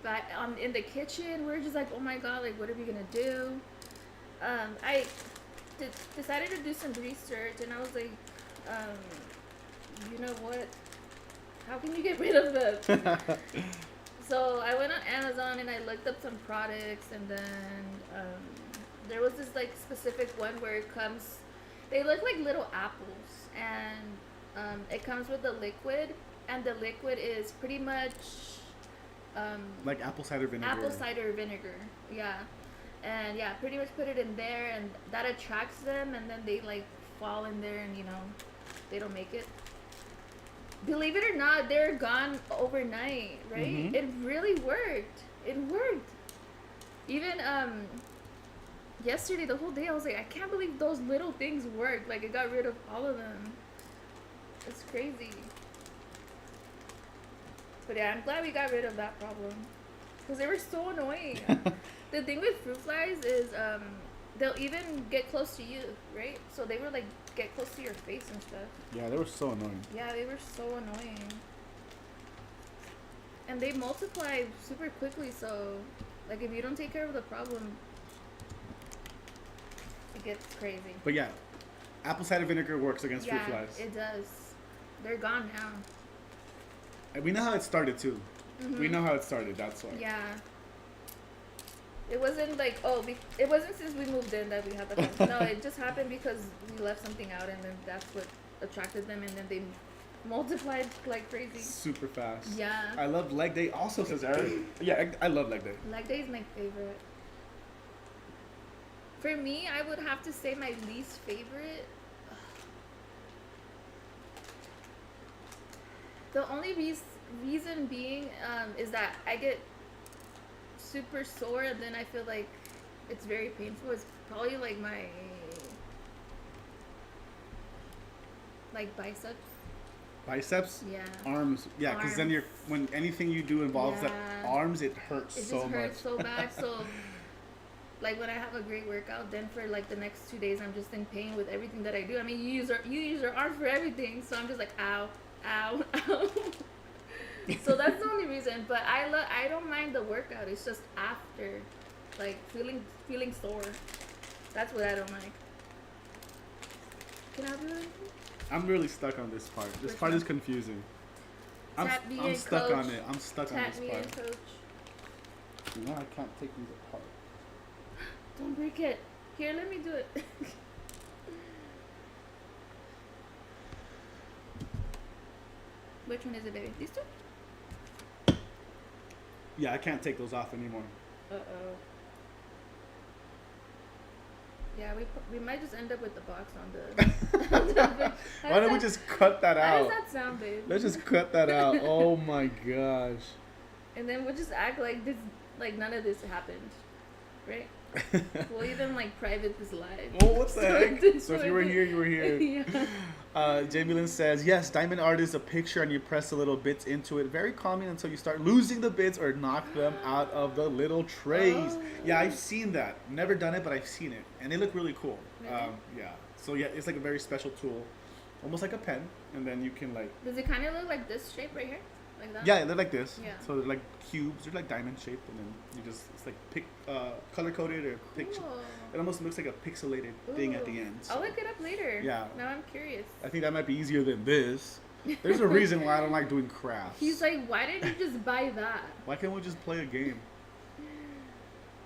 but in the kitchen, we're just like, oh my god, like what are we gonna do? I decided to do some research, and I was like, you know what? How can you get rid of them? So I went on Amazon and I looked up some products, and then there was this like specific one where it comes. They look like little apples, and it comes with a liquid, and the liquid is pretty much Like apple cider vinegar. apple cider vinegar. Yeah, and yeah, pretty much put it in there, and that attracts them, and then they like fall in there, and they don't make it. Believe it or not, they're gone overnight, right? Mhm. It really worked. It worked. Even yesterday, the whole day, I was like, I can't believe those little things worked. Like, it got rid of all of them. It's crazy. But yeah, I'm glad we got rid of that problem. Because they were so annoying. The thing with fruit flies is they'll even get close to you, right? So they were like, get close to your face and stuff. Yeah, they were so annoying. Yeah, they were so annoying. And they multiply super quickly, so like if you don't take care of the problem, it gets crazy. But yeah, apple cider vinegar works against Yeah, fruit flies. it does. They're gone now. And we know how it started too. We know how it started. That's why. Yeah. It wasn't like, it wasn't since we moved in that we had the problem. No, it just happened because we left something out, and then that's what attracted them, and then they multiplied like crazy. Super fast. Yeah. I love leg day. Also says Eric. Yeah, I love leg day. Leg day is my favorite. For me, I would have to say my least favorite. The only reason being is that I get super sore, and then I feel like it's very painful. It's probably like my biceps. Biceps. Yeah. Arms. Yeah, because then Arms. when anything you do involves that Yeah. arms, it hurts It so just hurts much. so bad. So, like when I have a great workout, then for like the next 2 days, I'm just in pain with everything that I do. I mean, you use your arms for everything, so I'm just like ow, ow, ow. So that's the only reason. But I don't mind the workout. It's just after, like feeling sore. That's what I don't like. Can I do it? I'm really stuck on this part. This Which part one? is confusing. I'm Tap me I'm in, stuck coach. on it. I'm stuck on Tap this me in, part. coach. You know I can't take these apart. Don't break it. Here, let me do it. Which one is it, baby? These two? Yeah, I can't take those off anymore. Uh-oh. Yeah, we might just end up with the box on the... on the Why don't we just cut that How does out? that sound, babe? Let's just cut that out. Oh my gosh. And then we'll just act like this, like none of this happened, right? We'll even like private this live. Oh, what the heck? did- So if you it were did- here, you were here. Yeah. Jamie Lynn says, yes, diamond art is a picture and you press the little bits into it. Very calming until you start losing the bits or knock them out of the little trays. Oh. Yeah, I've seen that. Never done it, but I've seen it. And they look really cool. Really? Yeah. So yeah, it's like a very special tool. Almost like a pen. And then you can like, Does it kind of look like this shape right here? Like that? Yeah, they're like this. Yeah. So they're like cubes. They're like diamond shaped, and then you just it's like color coded or picture. Cool. It almost looks like a pixelated thing at the end. So I'll look it up later. Yeah. Now I'm curious. I think that might be easier than this. There's a reason why I don't like doing crafts. He's like, why didn't you just buy that? Why can't we just play a game?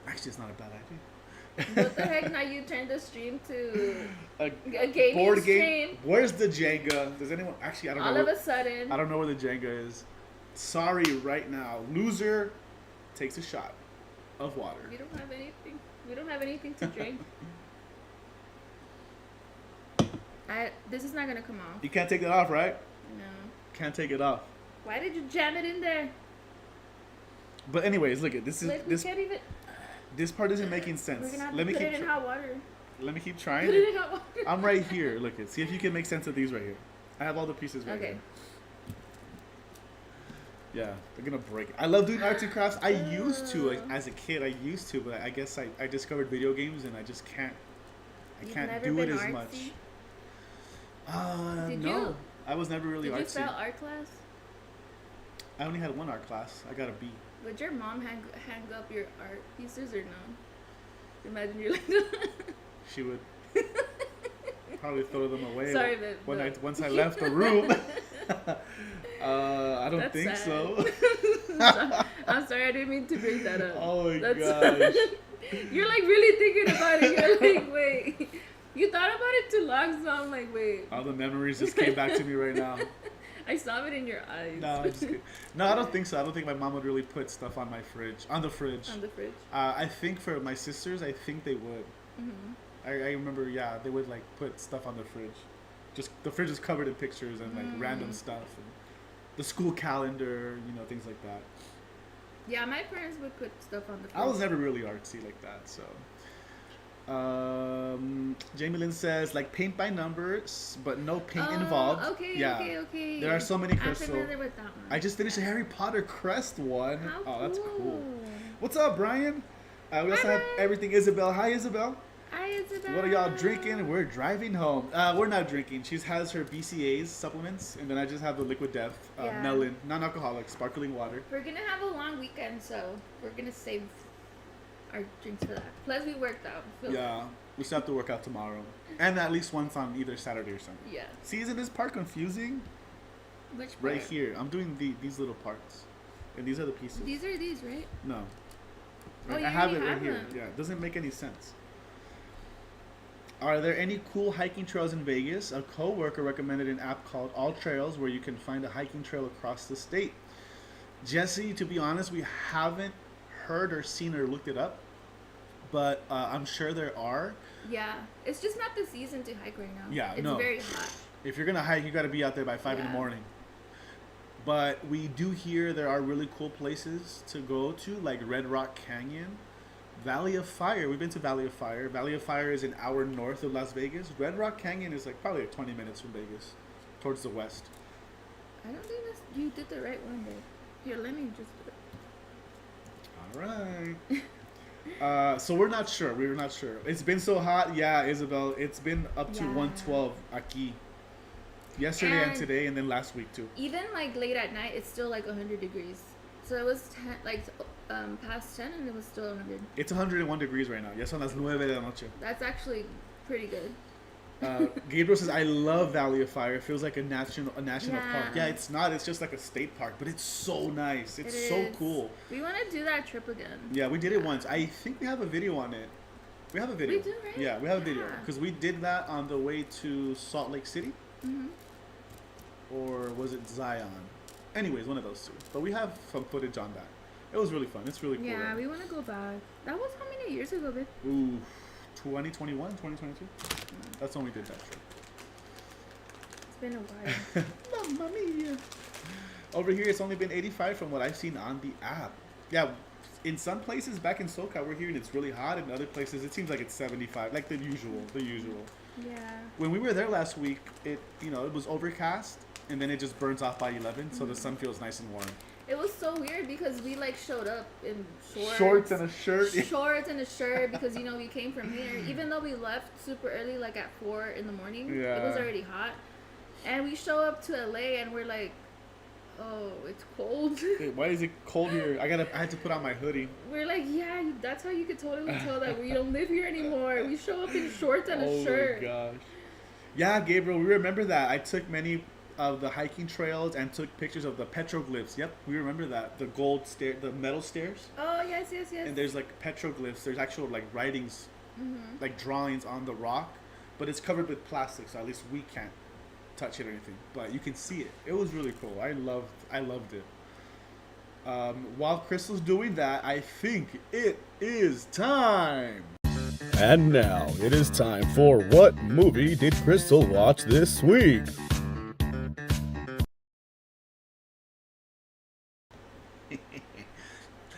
Actually, it's not a bad idea. What the heck? Now you turned the stream to a gaming board stream. game. Where's the Jenga? Does anyone actually? I don't know. All of a sudden. I don't know where the Jenga is. Sorry, right now. Loser takes a shot of water. We don't have anything. We don't have anything to drink. This is not gonna come off. You can't take that off, right? No. Can't take it off. Why did you jam it in there? But anyways, look at this is Like, we this. can't even. This part isn't making sense. We're gonna have Let to me put keep. it in hot water. Let me keep trying. Put it in hot water. I'm right here. Look at. See if you can make sense of these right here. I have all the pieces right Okay. here. Yeah, they're gonna break it. I love doing arts and crafts. I used to, like, as a kid. I used to, but I guess I discovered video games and I just can't. I You've can't never do it been as artsy? much. Did No, you? I was never really Did you artsy. fail art class? I only had one art class. I got a B. Would your mom hang up your art pieces or no? Imagine you're like. She would probably throw them away. Sorry, babe. Once I left the room. I don't That's think sad. so. I'm sorry, I didn't mean to bring that up. Oh my That's gosh. You're like really thinking about it. You're like, wait. You thought about it too long, so I'm like, wait. All the memories just came back to me right now. I saw it in your eyes. No, I'm just kidding. No, I don't think so. I don't think my mom would really put stuff on my fridge. On the fridge. On the fridge. I think for my sisters, I think they would. Mm-hmm. I remember, yeah, they would like put stuff on the fridge. Just the fridge is covered in pictures and like random stuff, and the school calendar, things like that. Yeah, my parents would put stuff on the fridge. I was never really artsy like that, so. Jamie Lynn says like paint by numbers, but no paint involved. Okay, yeah. okay. There are so many, I'm Crystal. familiar with that one. I just finished a Harry Potter crest one. How Oh, that's cool. cool. What's up, Brian? We also Hi, have Brian. everything. Isabel. Hi, Isabel. Hi, Isabel. What are y'all drinking? We're driving home. We're not drinking. She has her BCAAs supplements, and then I just have the Liquid Death Yeah. melon, non-alcoholic, sparkling water. We're gonna have a long weekend, so we're gonna save our drinks for that. Plus, we worked out. Yeah, we still have to work out tomorrow, and at least once on either Saturday or Sunday. Yeah. See, isn't this part confusing? Which Right part? here, I'm doing these little parts, and these are the pieces. These are these, right? No. Oh, Right, you I have it already right have here. them. Yeah, it doesn't make any sense. Are there any cool hiking trails in Vegas? A coworker recommended an app called All Trails where you can find a hiking trail across the state. Jesse, to be honest, we haven't heard or seen or looked it up, but I'm sure there are. Yeah. It's just not the season to hike right now. Yeah, it's no. very hot. If you're gonna hike, you got to be out there by 5 in the Yeah. morning. But we do hear there are really cool places to go to, like Red Rock Canyon, Valley of Fire. We've been to Valley of Fire. Valley of Fire is an hour north of Las Vegas. Red Rock Canyon is like probably like 20 minutes from Vegas, towards the west. I don't think you did the right one, babe. Here, let me just do it. All right. So we're not sure. We're not sure. It's been so hot. Yeah, Isabel. It's been up to Yeah. 112 aquí. Yesterday and And- today, and then last week too. Even like late at night, it's still like 100 degrees. So it was past 10 and it was still 100. It's 101 degrees right now. Ya son las 9 de la noche. That's actually pretty good. Gabriel says, I love Valley of Fire. It feels like a national Yeah. park. Yeah, it's not. It's just like a state park, but it's so nice. It's It so is. cool. We want to do that trip again. Yeah, we did it once. I think we have a video on it. We have a video. We do, right? Yeah, we have a video. Yeah. Because we did that on the way to Salt Lake City. Hmm. Or was it Zion? Anyways, one of those two. But we have some footage on that. It was really fun. It's really cool. Yeah, right? we want to go back. That was how many years ago, babe? Ooh, 2021, 2022? That's when we did that trip. It's been a while. Mamma mia. Over here, it's only been 85 from what I've seen on the app. Yeah, in some places back in SoCal, we're hearing it's really hot. In other places, it seems like it's 75, like the usual. Yeah. When we were there last week, it was overcast, and then it just burns off by 11, so the sun feels nice and warm. It was so weird because we like showed up in Shorts and a shirt. Shorts and a shirt because we came from here. Even though we left super early, like at 4 in the morning, it was Yeah. already hot. And we show up to LA and we're like, Oh, it's cold. Hey, why is it cold here? I had to put on my hoodie. We're like, yeah, that's how you could totally tell that we don't live here anymore. We show up in shorts and a shirt. Oh my gosh. Yeah, Gabriel, we remember that. I took many of the hiking trails and took pictures of the petroglyphs. Yep, we remember that. The gold stair, the metal stairs. Oh, yes. And there's like petroglyphs. There's actual like writings, like drawings on the rock, but it's covered with plastic, so at least we can't touch it or anything. But you can see it. It was really cool. I loved it. While Crystal's doing that, I think it is time. And now it is time for What Movie Did Crystal Watch This Week?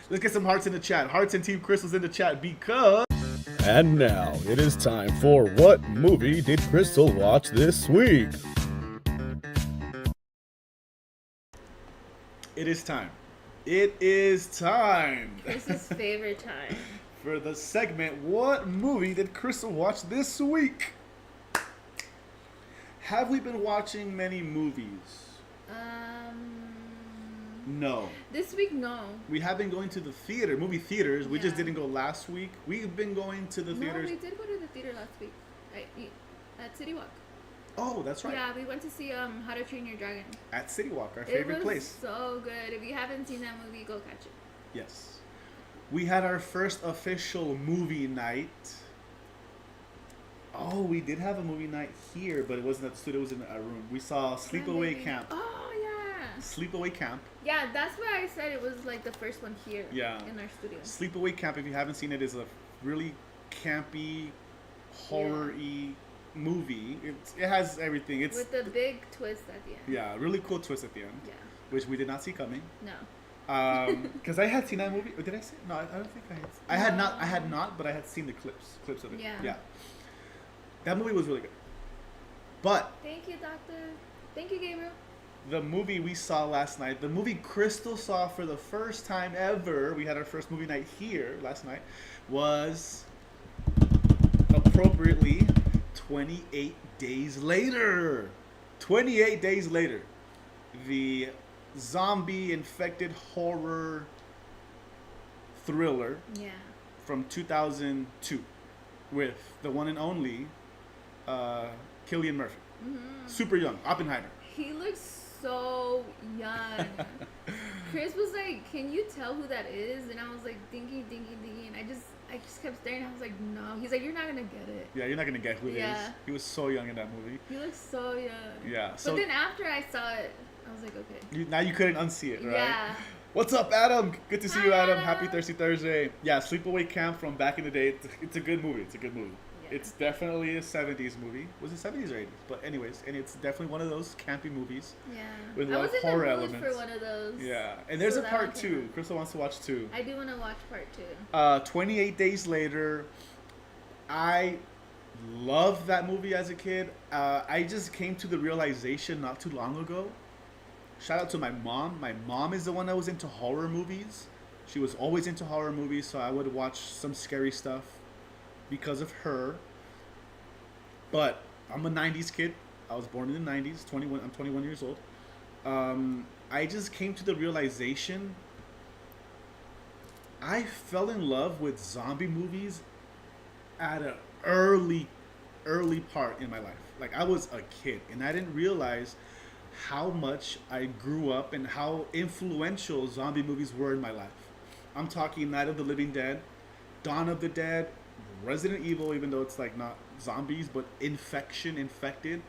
Let's get some hearts in the chat. Hearts and Team Crystal's in the chat because... And now it is time for What Movie Did Crystal Watch This Week? It is time. It is time. Chris's favorite time. For the segment, What Movie Did Crystal Watch This Week? Have we been watching many movies? No. This week, no. We have been going to the movie theaters. We just Yeah. didn't go last week. We've been going to the theaters. No, we did go to the theater last week. At City Walk. Oh, that's right. Yeah, we went to see How to Train Your Dragon. At City Walk, our It favorite was place. so good. If you haven't seen that movie, go catch it. Yes. We had our first official movie night. Oh, we did have a movie night here, but it wasn't at the studio. It was in a room. We saw Sleepaway Maybe. Camp. Oh, yeah. Sleepaway Camp. Yeah, that's why I said it was like the first one here. Yeah. In our studio. Sleepaway Camp, if you haven't seen it, is a really campy, horror-y movie. It has everything. It's with the big twist at the end. yeah, really cool twist at the end, Yeah. which we did not see coming. No. Because I had seen that movie. Or did I see it? No, I don't think I had. I had not, but I had seen the clips of it. Yeah. Yeah. That movie was really good. But Thank you, Doctor. Thank you, Gabriel. the movie we saw last night, the movie Crystal saw for the first time ever, we had our first movie night here last night, was appropriately 28 days later. 28 days later. The zombie infected horror thriller Yeah. from 2002 with the one and only Cillian Murphy. Super young, Oppenheimer. He looks so young. Chris was like, "Can you tell who that is?" And I was like, thinking. And I just kept staring. I was like, "No." He's like, "You're not gonna get it." Yeah, you're not gonna get who it is. Yeah. He was so young in that movie. He looks so young. Yeah. But So then after I saw it, I was like, okay. now you couldn't unsee it, right? Yeah. What's up, Adam? Good to see you, Hi, Adam. Adam. Happy Thirsty Thursday. Yeah, Sleepaway Camp from back in the day. It's a good movie. Yeah. It's definitely a 70s movie. Was it 70s or 80s? But anyways, and it's definitely one of those campy movies. Yeah. With a I lot was of in horror the mood elements. for one of those. Yeah, and there's So a that part one came 2. out. Crystal wants to watch 2. I do want to watch part 2. 28 Days Later. I loved that movie as a kid. I just came to the realization not too long ago. Shout out to my mom. My mom is the one that was into horror movies. She was always into horror movies, so I would watch some scary stuff because of her. But I'm a 90s kid. I was born in the 90s. I'm 21 years old. I just came to the realization I fell in love with zombie movies at an early part in my life. Like, I was a kid, and I didn't realize how much I grew up and how influential zombie movies were in my life. I'm talking Night of the Living Dead, Dawn of the Dead, Resident Evil, even though it's like not zombies, but infected.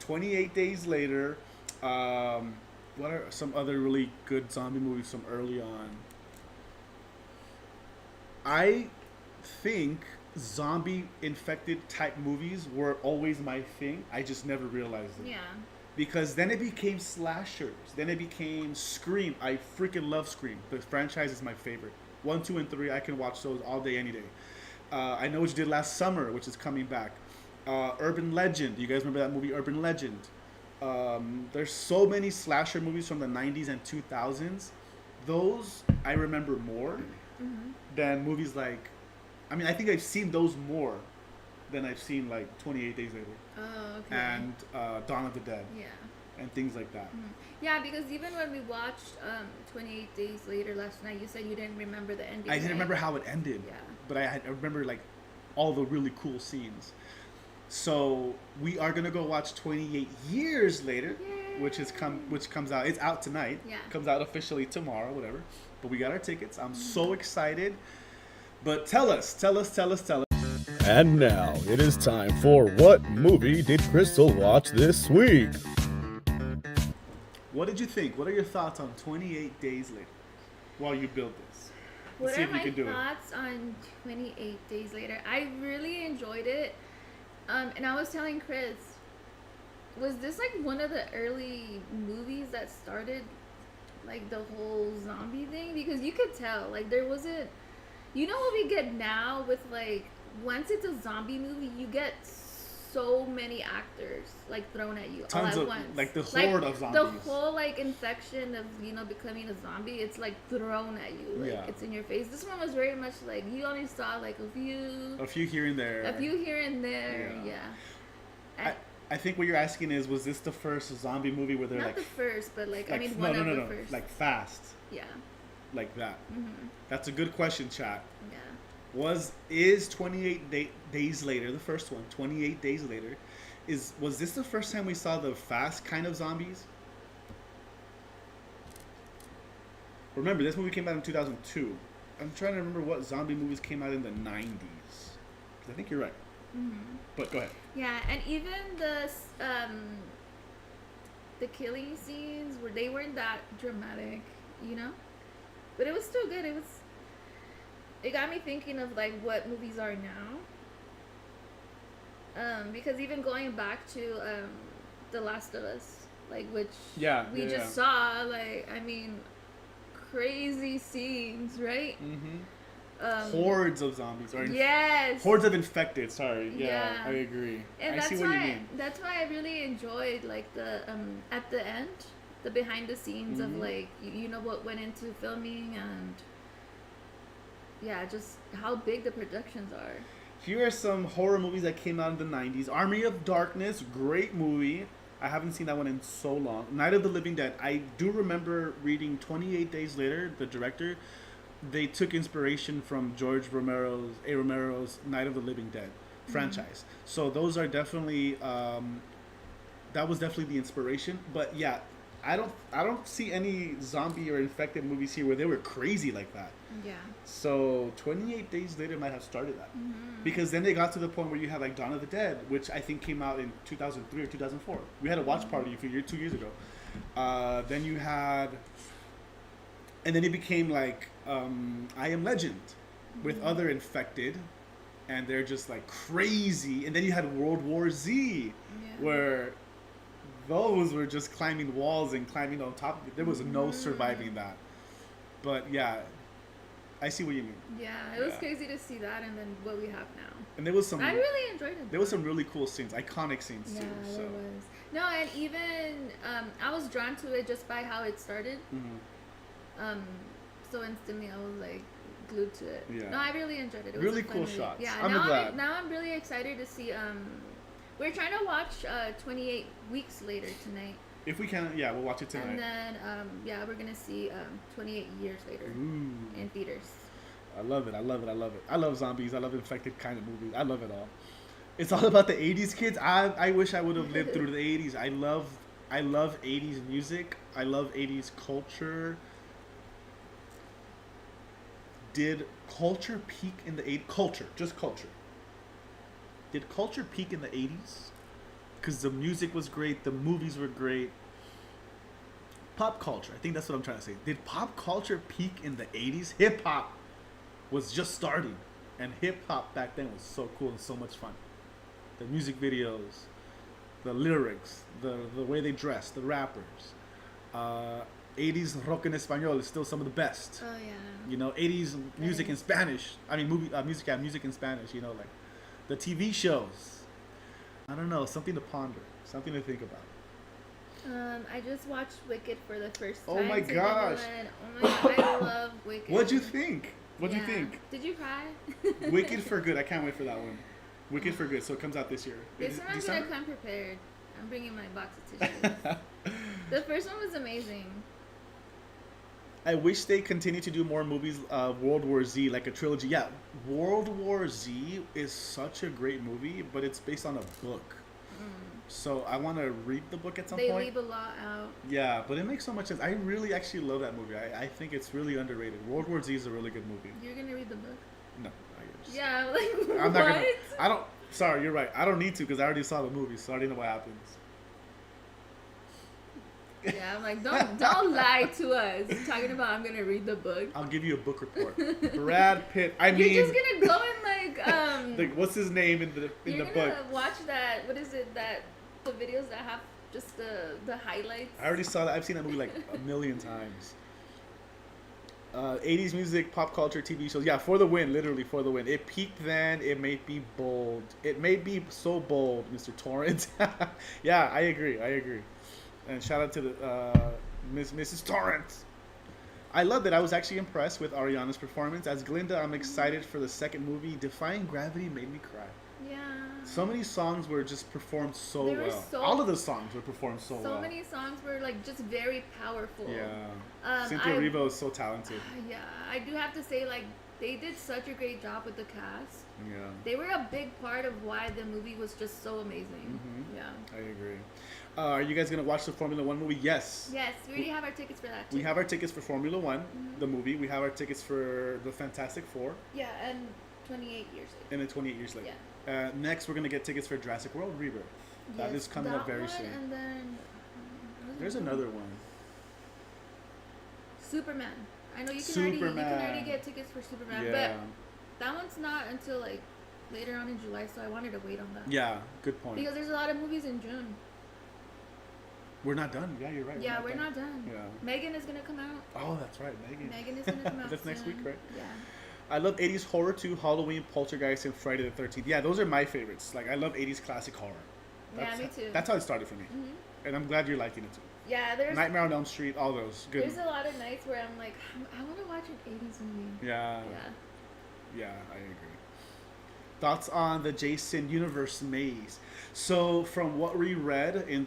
28 Days Later. What are some other really good zombie movies from early on? I think zombie infected type movies were always my thing. I just never realized it. Yeah. Because then it became slashers. Then it became Scream. I freaking love Scream. The franchise is my favorite. 1, 2, and 3. I can watch those all day, any day. I Know What You Did Last Summer, which is coming back. Urban Legend. You guys remember that movie, Urban Legend? There's so many slasher movies from the 90s and 2000s. Those I remember more than movies like... I mean, I think I've seen those more than I've seen like 28 Days Later Oh, okay. and Dawn of the Dead. Yeah. and things like that. Yeah, because even when we watched 28 Days Later last night, you said you didn't remember the ending. I didn't remember how it ended, Yeah. but I remember like all the really cool scenes. So we are gonna go watch 28 Years Later, which comes out. It's out tonight. Yeah. Comes out officially tomorrow, whatever. But we got our tickets. I'm so excited. But tell us. And now it is time for What Movie Did Crystal Watch This Week? What did you think? What are your thoughts on 28 Days Later? While you build this, What see are if you my can do it. thoughts on 28 Days Later? I really enjoyed it. And I was telling Chris, was this like one of the early movies that started like the whole zombie thing? Because you could tell, like there wasn't, you know what we get now with like, once it's a zombie movie, you get so many actors like thrown at you Tons all of at once. like the horde of zombies. The whole like infection of becoming a zombie, it's like thrown at you, like Yeah. it's in your face. This one was very much like you only saw like a few here and there. Yeah. I think what you're asking is, was this the first zombie movie where they're Not like, the first, but like I like mean no, one no, of no, the no, first. like fast, Yeah. like that. Mhm. That's a good question, chat. Yeah. Is 28 Days Later the first one? 28 Days Later, was this the first time we saw the fast kind of zombies? Remember, this movie came out in 2002. I'm trying to remember what zombie movies came out in the 90s. I think you're right. Mhm. But go ahead. Yeah, and even the killing scenes where they weren't that dramatic, but it was still good. It got me thinking of like what movies are now. Because even going back to The Last of Us, like which we just saw, like I mean, crazy scenes, right? Hordes of zombies. Yes. Hordes of infected. Sorry. Yeah, Yeah. I agree. And I see what you mean. that's why I really enjoyed like the at the end, the behind the scenes of like you know what went into filming and just how big the productions are. Here are some horror movies that came out in the 90s. Army of Darkness, great movie. I haven't seen that one in so long. Night of the Living Dead. I do remember reading 28 Days Later, the director. They took inspiration from George Romero's Night of the Living Dead franchise. So those are definitely that was definitely the inspiration. But yeah, I don't see any zombie or infected movies here where they were crazy like that. Yeah. So 28 Days Later might have started that. Because then they got to the point where you had like Dawn of the Dead, which I think came out in 2003 or 2004. We had a watch party 2 years ago. Then you had, and then it became like I Am Legend with other infected, and they're just like crazy. And then you had World War Z, where those were just climbing walls and climbing on top of it. There was no surviving that. But yeah, I see what you mean. Yeah, it was crazy to see that, and then what we have now. And there was some. I really enjoyed it. There was some really cool scenes, iconic scenes too. Yeah, So. there was. No, and even I was drawn to it just by how it started. So instantly I was like glued to it. Yeah. No, I really enjoyed it. It Really was a fun cool movie. shots. Yeah, I'm glad. now I'm really excited to see. We're trying to watch 28 Weeks Later tonight. If we can, yeah, we'll watch it tonight. And then we're gonna see 28 Years Later in theaters. I love it. I love zombies. I love infected kind of movies. I love it all. It's all about the 80s, kids. I wish I would have lived through the 80s. I love 80s music. I love 80s culture. Did culture peak in the 80s? Culture, just culture. Did culture peak in the 80s? Because the music was great, the movies were great. Pop culture, I think that's what I'm trying to say. Did pop culture peak in the 80s? Hip hop was just starting, and hip hop back then was so cool and so much fun. The music videos, the lyrics, the way they dressed, the rappers. 80s rock en español is still some of the best. Oh yeah. You know, 80s music in Spanish. I mean, music in Spanish. You know, like the TV shows. I don't know, something to ponder, something to think about. I just watched Wicked for the first Oh time. my today, gosh. and oh my god, I love Wicked. What'd you think? What'd you Yeah. think? Did you cry? Wicked for Good. I can't wait for that one. Wicked for Good. So it comes out this year. This one I'm December? gonna come prepared. I'm bringing my box of tissues. The first one was amazing. I wish they continued to do more movies, World War Z, like a trilogy. Yeah, World War Z is such a great movie, but it's based on a book. So I want to read the book at some point. They leave a lot out. Yeah, but it makes so much sense. I really actually love that movie. I think it's really underrated. World War Z is a really good movie. You're going to read the book? No, I just... Yeah, like, I'm what? not gonna... I don't... Sorry, you're right. I don't need to because I already saw the movie, so I already know what happens. Yeah, I'm like, don't lie to us. Talking about I'm gonna read the book. I'll give you a book report. Brad Pitt. I mean, you're just gonna go and like what's his name in the book? You're gonna watch that. What is it? That the videos that have just the highlights. I already saw that. I've seen that movie like a million times. 80s music, pop culture, TV shows. Yeah, for the win. Literally for the win. It peaked then. It may be bold. It may be so bold, Mr. Torrance. Yeah, I agree. And shout out to the Mrs. Torrance. I loved it. I was actually impressed with Ariana's performance. As Glinda, I'm excited for the second movie. Defying Gravity made me cry. Yeah. So many songs were just performed so They were well. so- All of the songs were performed so well. So many songs were like just very powerful. Yeah. Cynthia Erivo is so talented. Yeah, I do have to say, like, they did such a great job with the cast. Yeah. They were a big part of why the movie was just so amazing. Yeah. I agree. Are you guys going to watch the Formula One movie? Yes. Yes, we already have our tickets for that too. We have our tickets for Formula One, the movie. We have our tickets for the Fantastic Four. Yeah, and 28 years later. And then 28 years later. Yeah. Next, we're going to get tickets for Jurassic World Rebirth. That is coming up very soon. And then There's another one. Superman. I know you can Superman. already get tickets for Superman, Yeah. but that one's not until like later on in July, so I wanted to wait on that. Yeah, good point. Because there's a lot of movies in June. We're not done. Yeah, you're right. Yeah, we're not done. Yeah. Megan is gonna come out. Oh, that's right, Megan. Megan is gonna come out. That's next soon. week, right? Yeah. I love 80s horror too. Halloween, Poltergeist, and Friday the 13th. Yeah, those are my favorites. Like, I love 80s classic horror. Yeah, me too. That's how it started for me. And I'm glad you're liking it too. Yeah, there's Nightmare on Elm Street, all those. Good. There's a lot of nights where I'm like, I want to watch an 80s movie. Yeah. Yeah. Yeah, I agree. Thoughts on the Jason Universe maze? So, from what we read in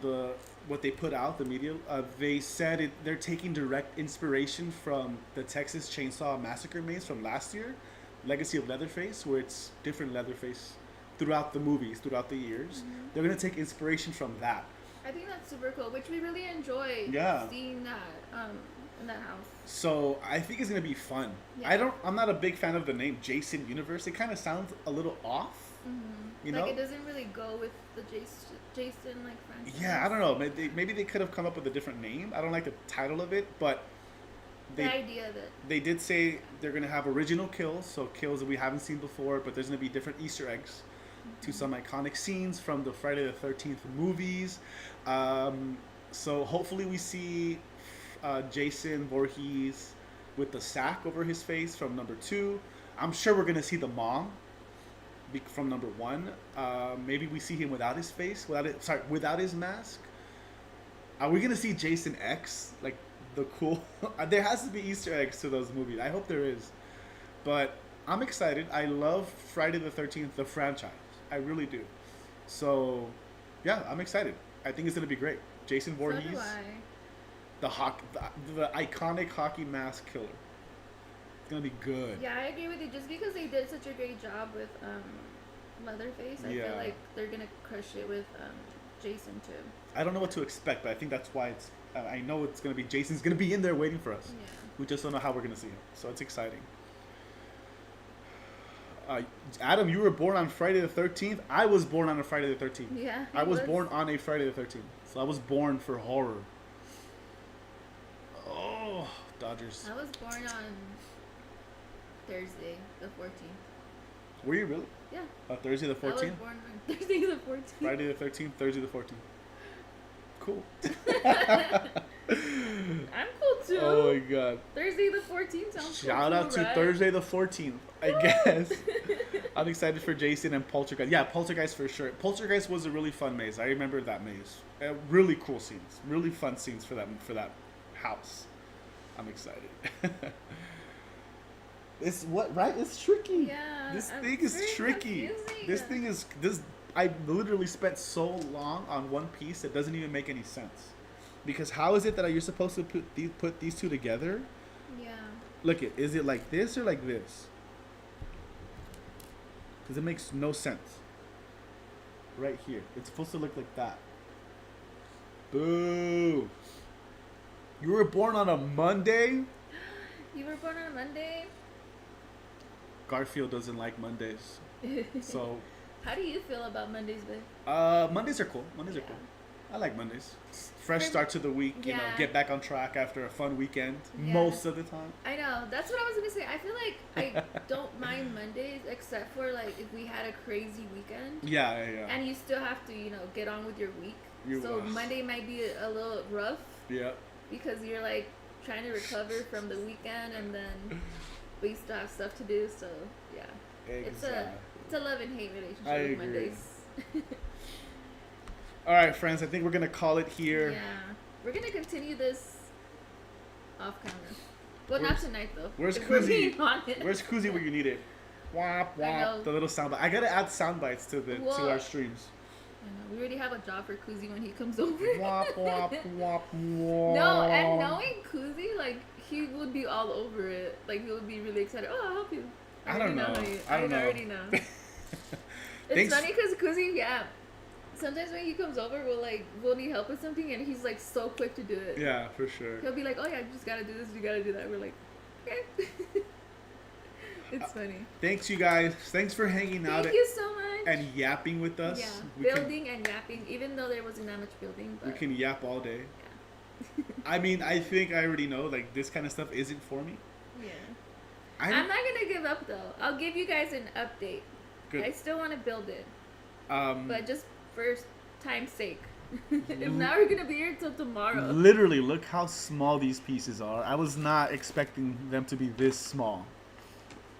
what they put out, the media, they said they're taking direct inspiration from the Texas Chainsaw Massacre maze from last year, Legacy of Leatherface, where it's different Leatherface throughout the movies, throughout the years. They're going to take inspiration from that. I think that's super cool, which we really enjoy seeing that in that house. So I think it's gonna be fun. Yeah. I'm not a big fan of the name Jason Universe. It kind of sounds a little off. You know? Like it doesn't really go with the Jason like franchise. Yeah, I don't know. Maybe they could have come up with a different name. I don't like the title of it, but the idea that they did say they're gonna have original kills, so kills that we haven't seen before. But there's gonna be different Easter eggs to some iconic scenes from the Friday the 13th movies. So hopefully we see Jason Voorhees with the sack over his face from number 2. I'm sure we're gonna see the mom from number 1. Maybe we see him without his face, without his mask. Are we gonna see Jason X? Like the cool? There has to be Easter eggs to those movies. I hope there is. But I'm excited. I love Friday the 13th, the franchise. I really do. So, yeah, I'm excited. I think it's gonna be great. Jason Voorhees, so do I. the iconic hockey mask killer. It's gonna be good. Yeah, I agree with you. Just because they did such a great job with Leatherface, I feel like they're gonna crush it with Jason too. I don't know what to expect, but I think that's why it's. I know it's gonna be Jason's gonna be in there waiting for us. Yeah. We just don't know how we're gonna see him, so it's exciting. Adam, you were born on Friday the 13th. I was born on a Friday the 13th. Yeah. I was born on a Friday the 13th, so I was born for horror. Oh, Dodgers. I was born on Thursday, the 14th. Were you really? Yeah. Thursday the 14th? I was born on Thursday the 14th. Friday the 13th, Thursday the 14th. Cool. I'm cool too. Oh my god. Thursday the 14th sounds Shout out to right? Thursday the 14th, I guess. I'm excited for Jason and Poltergeist. Yeah, Poltergeist for sure. Poltergeist was a really fun maze. I remember that maze. Really cool scenes. Really fun scenes for that house. I'm excited. It's what, right? It's tricky. Yeah. This thing is tricky. Confusing. This thing is I literally spent so long on one piece that doesn't even make any sense. Because how is it that you're supposed to put these two together? Yeah. Look, is it like this or like this? Because it makes no sense. Right here. It's supposed to look like that. Boo. You were born on a Monday? You were born on a Monday? Garfield doesn't like Mondays. So. How do you feel about Mondays, babe? Mondays are cool. Mondays are cool. I like Mondays. Fresh start to the week, you know, get back on track after a fun weekend most of the time. I know. That's what I was going to say. I feel like I don't mind Mondays except for like if we had a crazy weekend. Yeah. And you still have to, you know, get on with your week. So Monday might be a little rough. Yeah. Because you're like trying to recover from the weekend and then we still have stuff to do. So, yeah. Exactly. It's a love and hate relationship with Mondays. All right, friends. I think we're gonna call it here. Yeah, we're gonna continue this off camera. Well, not tonight though. Where's Kuzi? Where's Kuzi where you need it? Womp womp. The little sound bite. I gotta add sound bites to our streams. I know. We already have a job for Kuzi when he comes over. Womp womp womp womp. No, and knowing Kuzi, like he would be all over it. Like he would be really excited. Oh, I'll help you. I don't know. I already know. It's funny because Kuzi, sometimes when he comes over, we'll need help with something, and he's like so quick to do it. Yeah, for sure. He'll be like, "Oh yeah, you just gotta do this, you gotta do that." We're like, "Okay." It's funny. Thanks, you guys. Thanks for hanging out. Thank you so much. And yapping with us. Yeah, building and yapping, even though there wasn't that much building. But we can yap all day. Yeah. I mean, I think I already know, like, this kind of stuff isn't for me. Yeah. I'm not gonna give up though. I'll give you guys an update. Good. I still want to build it. But just for time's sake. If not, we're gonna be here till tomorrow. Literally, look how small these pieces are. I was not expecting them to be this small.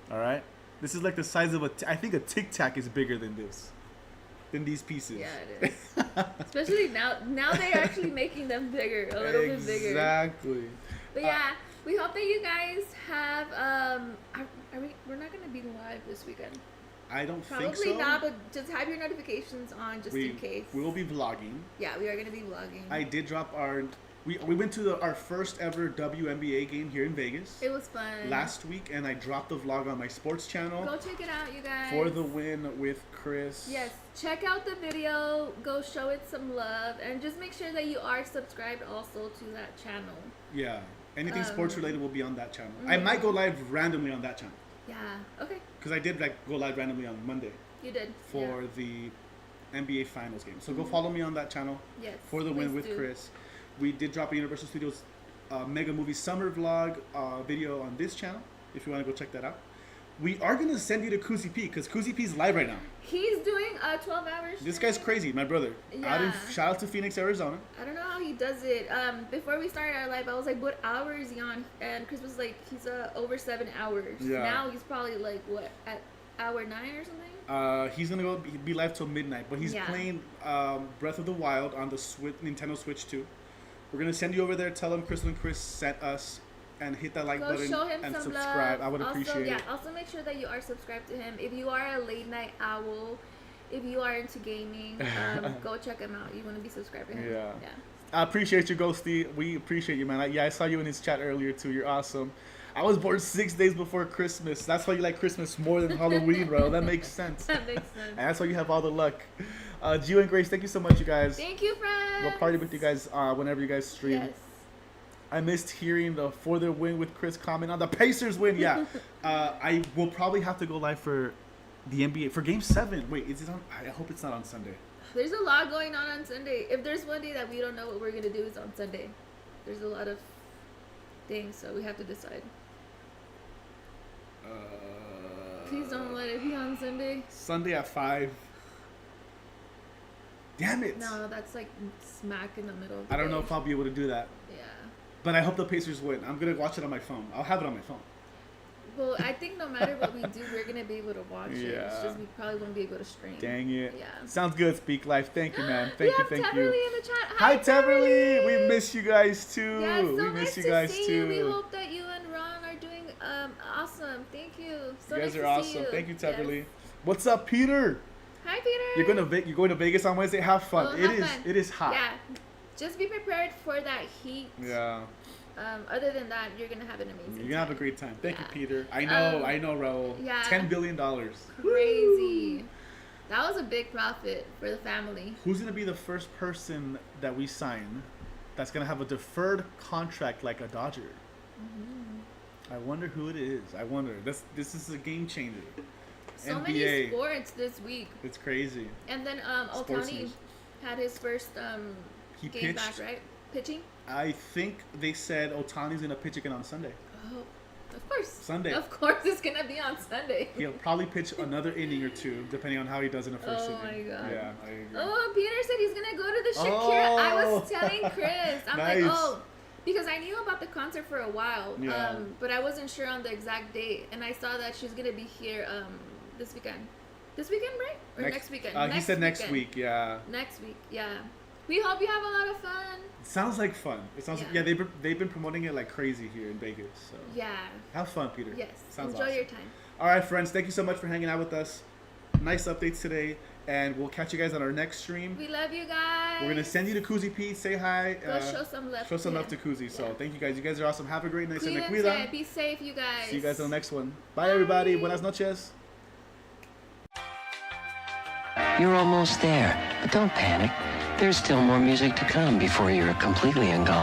All right, this is like the size of I think a Tic Tac is bigger than these pieces. Yeah, it is. Especially now they're actually making them bigger, a little bit bigger. Exactly. But yeah, we hope that you guys have. We're not gonna be live this weekend. I don't think so. Probably not, but just have your notifications on just in case. We will be vlogging. Yeah, we are gonna be vlogging. I did drop we went to our first ever WNBA game here in Vegas. It was fun. Last week, and I dropped the vlog on my sports channel. Go check it out, you guys. For the win with Chris. Yes, check out the video. Go show it some love, and just make sure that you are subscribed also to that channel. Yeah, anything sports related will be on that channel. I might go live randomly on that channel. Yeah. Okay. Because I did go live randomly on Monday. You did. For the NBA Finals game. So go follow me on that channel. Yes. For the win with Chris. We did drop a Universal Studios Mega Movie Summer Vlog video on this channel. If you want to go check that out. We are going to send you to Kuzi P because Kuzi P is live right now. He's doing 12 hours. This guy's crazy, my brother. Yeah. Shout out to Phoenix, Arizona. I don't know how he does it. Before we started our live, I was like, what hour is he on? And Chris was like, he's over 7 hours. Yeah. Now he's probably like, what, at hour 9 or something? He's going to be live till midnight. But he's playing Breath of the Wild on the Nintendo Switch 2. We're going to send you over there. Tell him Cristal and Cris sent us. And hit that like button and subscribe. I would appreciate it. Also make sure that you are subscribed to him. If you are a late night owl, if you are into gaming, go check him out. You want to be subscribed to him. Yeah. I appreciate you, Ghosty. We appreciate you, man. I saw you in his chat earlier too. You're awesome. I was born 6 days before Christmas. That's why you like Christmas more than Halloween, bro. That makes sense. That makes sense. And that's why you have all the luck. Gio and Grace, thank you so much, you guys. Thank you, friends. We'll party with you guys whenever you guys stream. Yes. I missed hearing the for their win with Chris comment on the Pacers win. Yeah, I will probably have to go live for the NBA for Game 7. Wait, is it on? I hope it's not on Sunday. There's a lot going on Sunday. If there's one day that we don't know what we're gonna do, it's on Sunday. There's a lot of things, so we have to decide. Please don't let it be on Sunday. Sunday at 5. Damn it. No, that's like smack in the middle of the I don't know if I'll be able to do that. Yeah. But I hope the Pacers win. I'm going to watch it on my phone. I'll have it on my phone. Well, I think no matter what we do, we're going to be able to watch it. It's just we probably won't be able to stream. Dang it. Yeah. Sounds good, Speak Life. Thank you, man. Thank you. Teverly in the chat. Hi, Teverly. We miss you guys, too. Yeah, so we miss you guys, too. We hope that you and Ron are doing awesome. Thank you. So you guys nice are to see awesome. you. Thank you, Teverly. Yes. What's up, Peter? Hi, Peter. You're going to Vegas on Wednesday. Have fun. Oh, have fun. It is hot. Yeah, just be prepared for that heat. Yeah. Other than that, you're gonna have an amazing. You're gonna have a great time. Thank you, Yeah. Peter. I know, Raul. Yeah. $10 billion. Crazy. That was a big profit for the family. Who's gonna be the first person that we sign that's gonna have a deferred contract like a Dodger? I wonder who it is. I wonder. This is a game changer. So NBA. many sports this week. It's crazy. And then Sports Ohtani news. had his first He game pitched. back, right? Pitching. I think they said Ohtani's gonna pitch again on Sunday. Oh, of course. Sunday. Of course, it's gonna be on Sunday. He'll probably pitch another inning or two, depending on how he does in the first inning. Oh my God. Yeah, I agree. Oh, Peter said he's gonna go to the Shakira. I was Oh. telling Chris. I'm Nice. like, oh, because I knew about the concert for a while, Yeah. but I wasn't sure on the exact date, and I saw that she's gonna be here this weekend. This weekend, right? Or next weekend? He said next weekend. week. Yeah. Next week, yeah. We hope you have a lot of fun. It sounds like fun. It sounds Yeah. they've been promoting it like crazy here in Vegas. So Yeah. have fun, Peter. Yes. Sounds Enjoy awesome. your time. All right, friends. Thank you so much for hanging out with us. Nice updates today, and we'll catch you guys on our next stream. We love you guys. We're gonna send you to Koozie Pete. Say hi. Go show some love. Show some to love to him. Koozie. So Yeah. thank you guys. You guys are awesome. Have a great night. Se me Cuídense. cuidan. Be safe, you guys. See you guys on the next one. Bye, everybody. Buenas noches. You're almost there, but don't panic. There's still more music to come before you're completely engulfed.